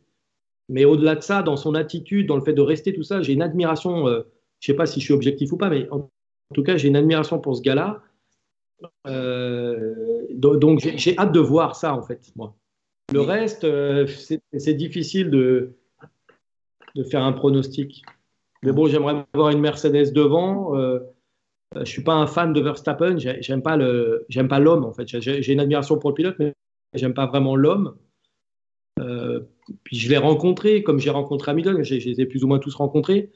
Mais au-delà de ça, dans son attitude, dans le fait de rester tout ça, j'ai une admiration. Je ne sais pas si je suis objectif ou pas, mais en tout cas, j'ai une admiration pour ce gars-là. Donc, j'ai hâte de voir ça, en fait, moi. Le reste, c'est difficile de faire un pronostic. Mais bon, j'aimerais avoir une Mercedes devant. Je ne suis pas un fan de Verstappen. J'aime pas l'homme, en fait. J'ai une admiration pour le pilote, mais j'aime pas vraiment l'homme. Puis je l'ai rencontré, comme j'ai rencontré Hamilton, je les ai plus ou moins tous rencontrés.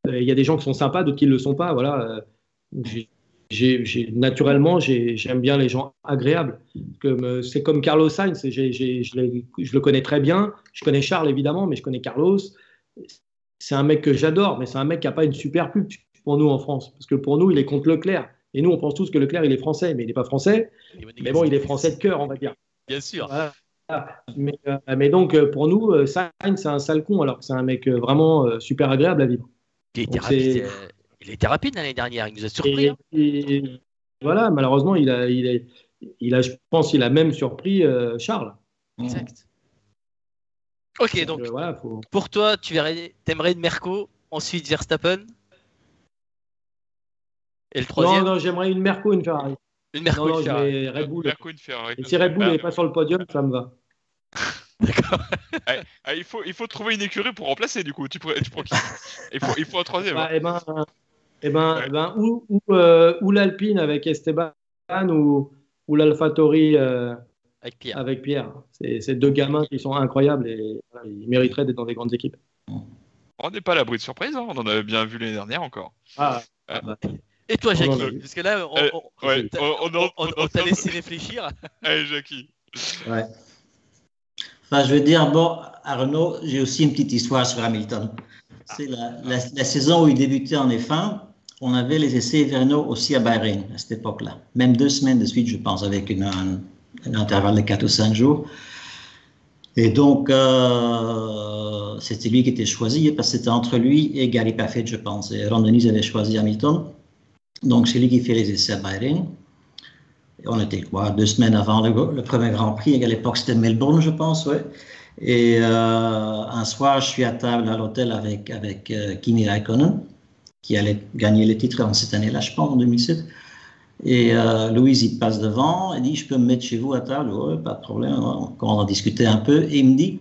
Il y a des gens qui sont sympas, d'autres qui ne le sont pas. Voilà. Naturellement, j'aime bien les gens agréables. C'est comme Carlos Sainz, je le connais très bien. Je connais Charles, évidemment, mais je connais Carlos. C'est un mec que j'adore, mais c'est un mec qui n'a pas une super pub pour nous en France. Parce que pour nous, il est contre Leclerc. Et nous, on pense tous que Leclerc, il est français, mais il n'est pas français. Mais bon, il est français de cœur, on va dire. Bien sûr. Voilà. Mais donc, pour nous, Sainz, c'est un sale con, alors que c'est un mec vraiment super agréable à vivre. Il était rapide l'année dernière, il nous a surpris. Et voilà, malheureusement, je pense qu'il a même surpris Charles. Exact. Ok, donc voilà, pour toi, t'aimerais une Merco, ensuite Verstappen, et le troisième. Non, j'aimerais une Merco, une Ferrari. Une Merco, une Ferrari. Red Bull. Merco, une Ferrari. Et si Red Bull n'est pas sur le podium, ça me va. D'accord. Il faut trouver une écurie pour remplacer, du coup. Tu prends qui? Il faut un troisième. Ou l'Alpine avec Esteban ou l'AlphaTauri avec Pierre. C'est deux gamins qui sont incroyables et ils mériteraient d'être dans des grandes équipes. On n'est pas à l'abri de surprise, hein. On en avait bien vu l'année dernière encore. Et toi, Jackie? Parce que là, on t'a laissé réfléchir. Allez, Jackie. Ouais. Enfin, je veux dire, bon, Arnaud, j'ai aussi une petite histoire sur Hamilton. C'est la saison où il débutait en F1, on avait les essais hivernaux aussi à Bahreïn à cette époque-là. Même 2 semaines de suite, je pense, avec un intervalle de 4 ou 5 jours. Et donc, c'était lui qui était choisi, parce que c'était entre lui et Gary Paffett, je pense. Et Ron Dennis avait choisi Hamilton. Donc, c'est lui qui fait les essais à Bahreïn. Et on était 2 semaines avant le premier Grand Prix. À l'époque, c'était Melbourne, je pense, ouais. Et un soir, je suis à table à l'hôtel avec Kimi Räikkönen, qui allait gagner le titre en cette année-là, je pense, en 2007. Et Louise, il passe devant, il dit, je peux me mettre chez vous à table? Ouais, pas de problème. On commence à discuter un peu. Et il me dit,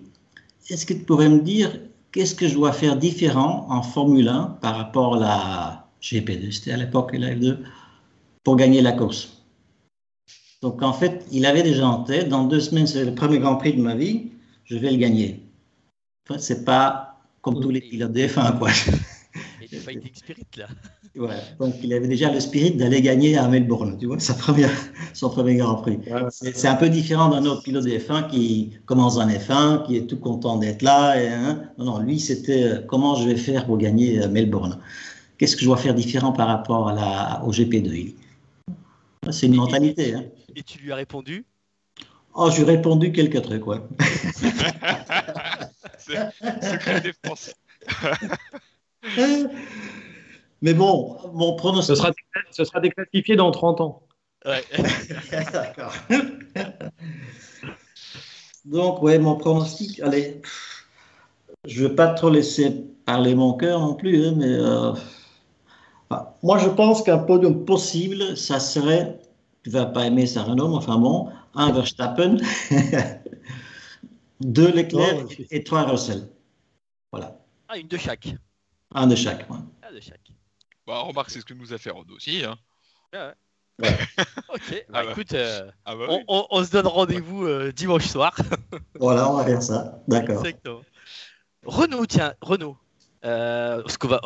est-ce que tu pourrais me dire qu'est-ce que je dois faire différent en Formule 1 par rapport à la GP2, c'était à l'époque la F2, pour gagner la course? Donc, en fait, il avait déjà en tête, dans 2 semaines, c'est le premier Grand Prix de ma vie, je vais le gagner. En fait, c'est pas comme tous les pilotes de F1, quoi. il est fighting spirit là. Ouais, donc il avait déjà le spirit d'aller gagner à Melbourne, tu vois, son premier Grand Prix. Ouais. C'est un peu différent d'un autre pilote de F1 qui commence en F1, qui est tout content d'être là. Non, lui, c'était comment je vais faire pour gagner à Melbourne. Qu'est-ce que je dois faire différent par rapport au GP2? C'est une mentalité. Hein. Et tu lui as répondu? Oh, je lui ai répondu quelques trucs, ouais. C'est secret défense. Mais bon, mon pronostic... Ce sera déclassifié dans 30 ans. Ouais. D'accord. Donc, ouais, mon pronostic, allez, je ne vais pas trop laisser parler mon cœur non plus, hein, mais moi, je pense qu'un podium possible, ça serait, tu ne vas pas aimer ça, Renault, mais enfin bon, 1 Verstappen, 2 Leclerc et 3 Russell. Voilà. Ah, une de chaque. Un de chaque, ouais. Un de chaque. Bah, remarque, c'est ce que nous a fait Renault aussi. Hein. Ouais. Ok, écoute, on se donne rendez-vous dimanche soir. Voilà, on va faire ça. D'accord. Exactement. Renault, parce qu'on va,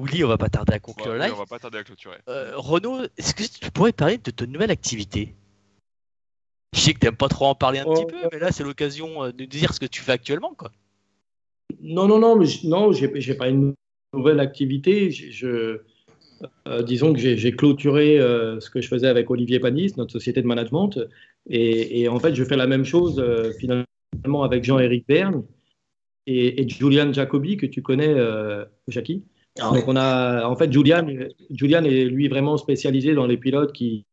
Willy, on va pas tarder à conclure le live. On va pas tarder à clôturer. Renault, est-ce que tu pourrais parler de ton nouvelle activité? Je sais que t'aimes pas trop en parler un petit peu, mais là c'est l'occasion de dire ce que tu fais actuellement, quoi. Non, j'ai pas une nouvelle activité. Disons que j'ai clôturé ce que je faisais avec Olivier Panis, notre société de management, et en fait je fais la même chose finalement avec Jean-Éric Vergne et Julian Jacobi que tu connais, Jackie. Ah, donc on a en fait Julian est lui vraiment spécialisé dans les pilotes qui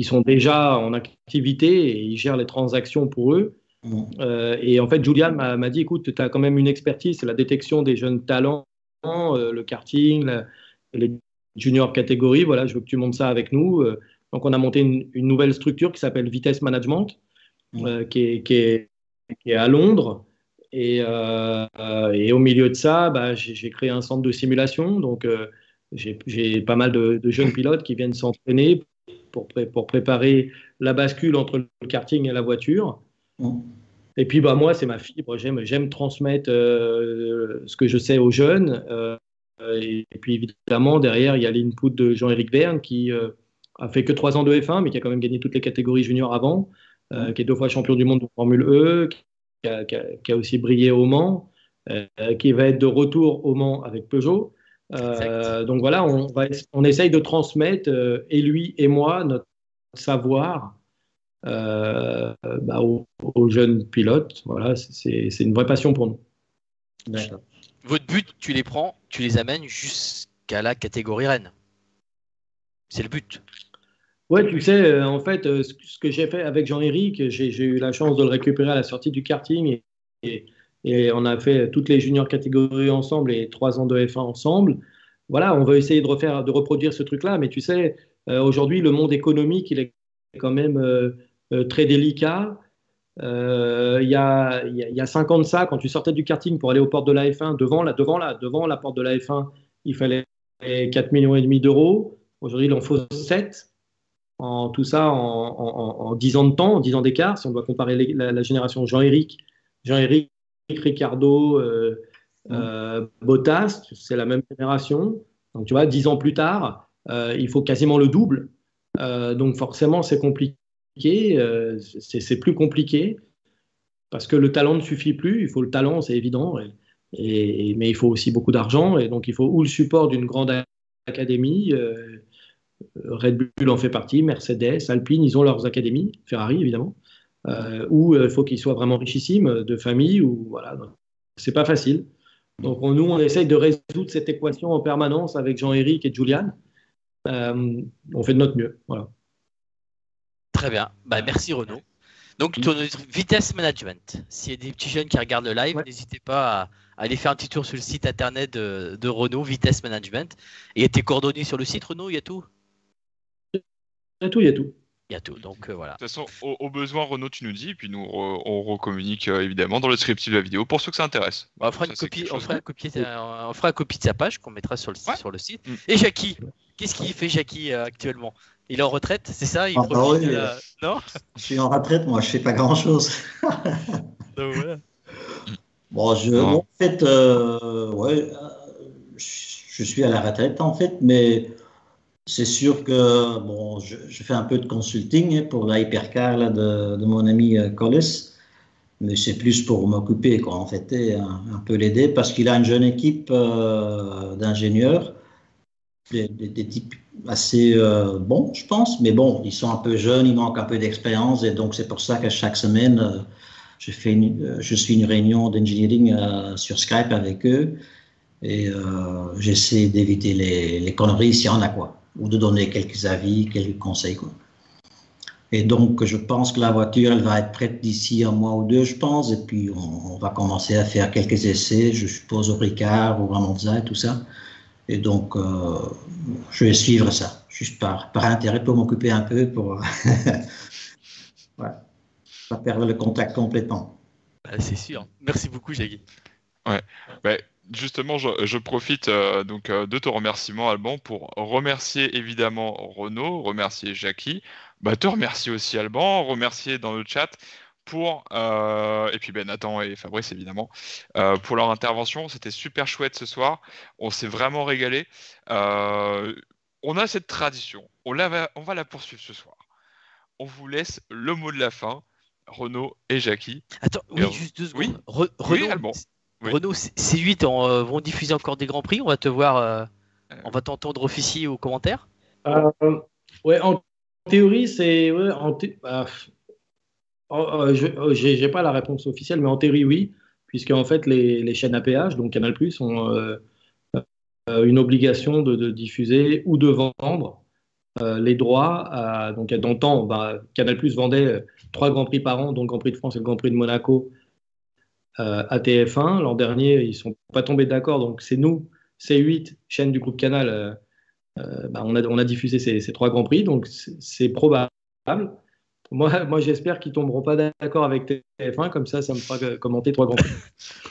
sont déjà en activité et il gère les transactions pour eux. Et en fait, Julian m'a dit, écoute, tu as quand même une expertise, c'est la détection des jeunes talents, le karting, les junior catégories, voilà, je veux que tu montes ça avec nous. Donc, on a monté une nouvelle structure qui s'appelle Vitesse Management, qui est à Londres. Et au milieu de ça, j'ai créé un centre de simulation. Donc, j'ai pas mal de jeunes pilotes qui viennent s'entraîner pour préparer la bascule entre le karting et la voiture. Et puis moi c'est ma fibre, j'aime transmettre ce que je sais aux jeunes, et puis évidemment derrière il y a l'input de Jean-Éric Vergne qui a fait que 3 ans de F1 mais qui a quand même gagné toutes les catégories juniors avant, qui est 2 fois champion du monde de Formule E, qui a aussi brillé au Mans, qui va être de retour au Mans avec Peugeot. Donc voilà, on essaye de transmettre, et lui et moi, notre savoir aux jeunes pilotes. Voilà, c'est une vraie passion pour nous. D'accord. Votre but, tu les amènes jusqu'à la catégorie reine. C'est le but. Ouais, tu sais, en fait, ce que j'ai fait avec Jean-Éric, j'ai eu la chance de le récupérer à la sortie du karting et on a fait toutes les juniors catégories ensemble et 3 ans de F1 ensemble. Voilà, on veut essayer de reproduire ce truc-là, mais tu sais, aujourd'hui, le monde économique, il est quand même très délicat. Il y a 5 ans de ça, quand tu sortais du karting pour aller aux portes de la F1, devant la porte de la F1, il fallait 4,5 millions d'euros. Aujourd'hui, il en faut 7. Tout ça en 10 ans de temps, en 10 ans d'écart, si on doit comparer la génération Jean-Éric, Ricardo, Bottas, c'est la même génération. Donc tu vois, 10 ans plus tard, il faut quasiment le double. Donc forcément, c'est compliqué. C'est plus compliqué parce que le talent ne suffit plus. Il faut le talent, c'est évident, mais il faut aussi beaucoup d'argent. Et donc il faut ou le support d'une grande académie. Red Bull en fait partie, Mercedes, Alpine, ils ont leurs académies, Ferrari évidemment, ou il faut qu'ils soient vraiment richissimes, de famille, ou voilà, c'est pas facile. Donc nous on essaye de résoudre cette équation en permanence avec Jean-Éric et Julian. On fait de notre mieux, voilà. Très bien, merci Renaud. Donc ton Vitesse Management, s'il y a des petits jeunes qui regardent le live, n'hésitez pas à aller faire un petit tour sur le site internet de Renaud, Vitesse Management. Et il y a tes coordonnées sur le site, Renaud, il y a tout. Il y a tout. Donc voilà. De toute façon, au besoin, Renaud, tu nous dis, et puis nous, on recommunique évidemment dans le descriptif de la vidéo pour ceux que ça intéresse. On fera un copie de sa page qu'on mettra sur le site. Et Jackie, qu'est-ce qu'il fait, Jackie, actuellement? Il est en retraite, c'est ça? Non? Je suis en retraite, moi, je fais pas grand-chose. Donc, voilà. Bon, en fait, je suis à la retraite en fait, mais c'est sûr que bon, je fais un peu de consulting pour la hypercar là, de mon ami Collis, mais c'est plus pour m'occuper quoi, en fait, et un peu l'aider parce qu'il a une jeune équipe d'ingénieurs, des types assez bons, je pense, mais bon, ils sont un peu jeunes, ils manquent un peu d'expérience, et donc c'est pour ça que chaque semaine, je suis une réunion d'engineering sur Skype avec eux, et j'essaie d'éviter les conneries s'il y en a, quoi, ou de donner quelques avis, quelques conseils, quoi. Et donc, je pense que la voiture, elle va être prête d'ici un mois ou deux, je pense, et puis on va commencer à faire quelques essais, je suppose, au Ricard, au Monza et tout ça. Et donc, je vais suivre ça, juste par intérêt pour m'occuper un peu, pour ouais, pas perdre le contact complètement. C'est sûr. Merci beaucoup, Jagui. Ouais. Bah, justement, je profite donc de ton remerciement, Alban, pour remercier évidemment Renaud, remercier Jackie, te remercier aussi Alban, remercier dans le chat pour et puis Nathan et Fabrice évidemment pour leur intervention. C'était super chouette ce soir. On s'est vraiment régalé. On a cette tradition. On va la poursuivre ce soir. On vous laisse le mot de la fin, Renaud et Jackie. Attends, oui, juste 2 secondes. Oui, Renaud, Alban. Oui. Renaud, C8 vont diffuser encore des grands prix. On va te voir, on va t'entendre officier aux commentaires. Ouais, en théorie, c'est j'ai pas la réponse officielle, mais en théorie, oui, puisque en fait, les chaînes à péage, donc Canal+, ont une obligation de diffuser ou de vendre les droits. Donc, dans le temps, Canal+ vendait 3 Grands Prix par an, donc Grand Prix de France et le Grand Prix de Monaco, à TF1. L'an dernier, ils ne sont pas tombés d'accord, donc c'est nous, C8, chaîne du groupe Canal, on a diffusé ces 3 Grands Prix, donc c'est probable. Moi, j'espère qu'ils ne tomberont pas d'accord avec TF1, comme ça me fera commenter 3 Grands Prix.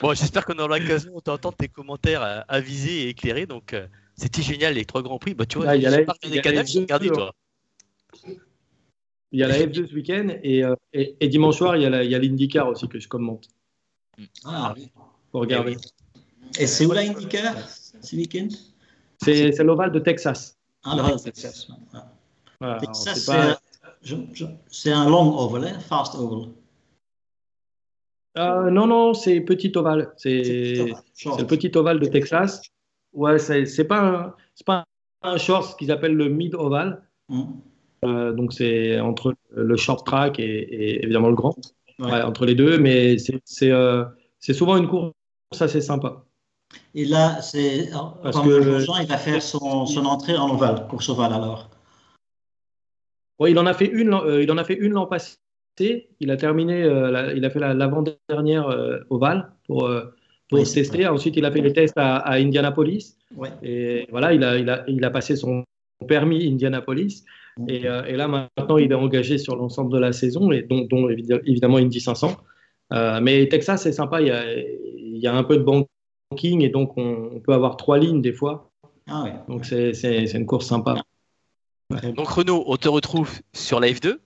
Bon, j'espère qu'on aura l'occasion d'entendre tes commentaires avisés et éclairés. Donc, c'était génial, les 3 Grands Prix. Tu vois, il y a des canaux, j'ai regardé, toi. Il y a la F2 ce week-end et dimanche soir, il y a l'IndyCar aussi que je commente. Ah oui. Pour regarder. Et c'est où la IndyCar ce week-end? C'est l'Oval de Texas. Ah, l'Oval de Texas. Voilà, Texas, c'est un long oval, fast oval. Non, c'est petit ovale. C'est le petit ovale de Texas. Ouais, c'est pas un short, ce qu'ils appellent le mid oval. Donc c'est entre le short track et évidemment le grand. Ouais, entre les deux, mais c'est souvent une course assez sympa. Et là, Grosjean, il va faire son entrée en ovale, course ovale alors. Ouais, il en a fait une l'an passé. Il a terminé, il a fait l'avant-dernière ovale pour se tester. Ensuite, il a fait les tests à Indianapolis. Ouais. Et voilà, il a passé son permis Indianapolis. Et là, maintenant, il est engagé sur l'ensemble de la saison, et dont évidemment Indy 500. Mais Texas, c'est sympa. Il y a un peu de banking, et donc on peut avoir 3 lignes des fois. Ah ouais. Donc c'est une course sympa. Ouais. Donc Renaud, on te retrouve sur la F2.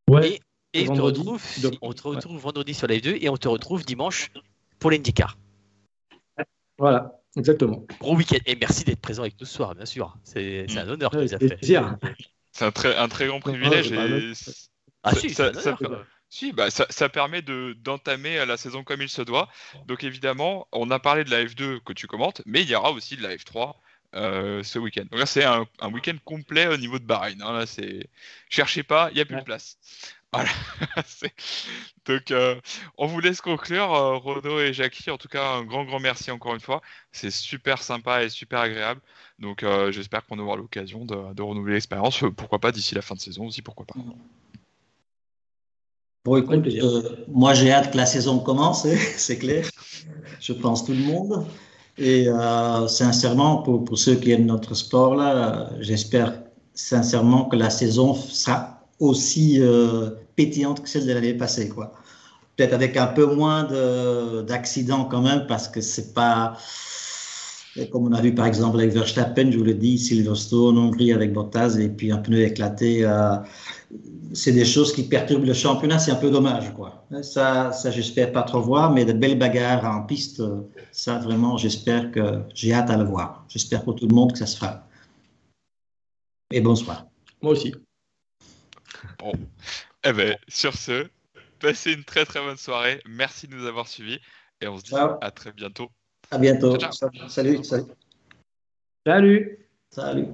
Ouais. Et on te retrouve vendredi sur la F2, et on te retrouve dimanche pour l'IndyCar. Voilà, exactement. Gros week-end. Et merci d'être présent avec nous ce soir, bien sûr. C'est un honneur que tu as fait. C'est un très grand privilège. Ça permet d'entamer la saison comme il se doit. Donc évidemment, on a parlé de la F2 que tu commentes, mais il y aura aussi de la F3 ce week-end. Donc là, c'est un week-end complet au niveau de Bahreïn. Là, cherchez pas, il n'y a plus de place. Voilà. Donc, on vous laisse conclure, Renaud et Jackie. En tout cas, un grand merci encore une fois. C'est super sympa et super agréable. Donc, j'espère qu'on aura l'occasion de renouveler l'expérience. Pourquoi pas d'ici la fin de saison aussi, pourquoi pas. Bon, écoute, moi j'ai hâte que la saison commence, c'est clair. Je pense tout le monde. Et sincèrement, pour ceux qui aiment notre sport, là, j'espère sincèrement que la saison sera aussi pétillante que celle de l'année passée, quoi. Peut-être avec un peu moins d'accidents quand même, parce que c'est pas... Et comme on a vu par exemple avec Verstappen, je vous l'ai dit, Silverstone, Hongrie avec Bottas et puis un pneu éclaté, c'est des choses qui perturbent le championnat, c'est un peu dommage, quoi. Ça j'espère pas trop voir, mais de belles bagarres en piste, ça vraiment, j'ai hâte à le voir. J'espère pour tout le monde que ça se fera. Et bonsoir. Moi aussi. Bon, eh ben, sur ce, passez une très très bonne soirée. Merci de nous avoir suivis et on se dit à très bientôt. À bientôt. Ciao, ciao. Salut. Salut. Salut.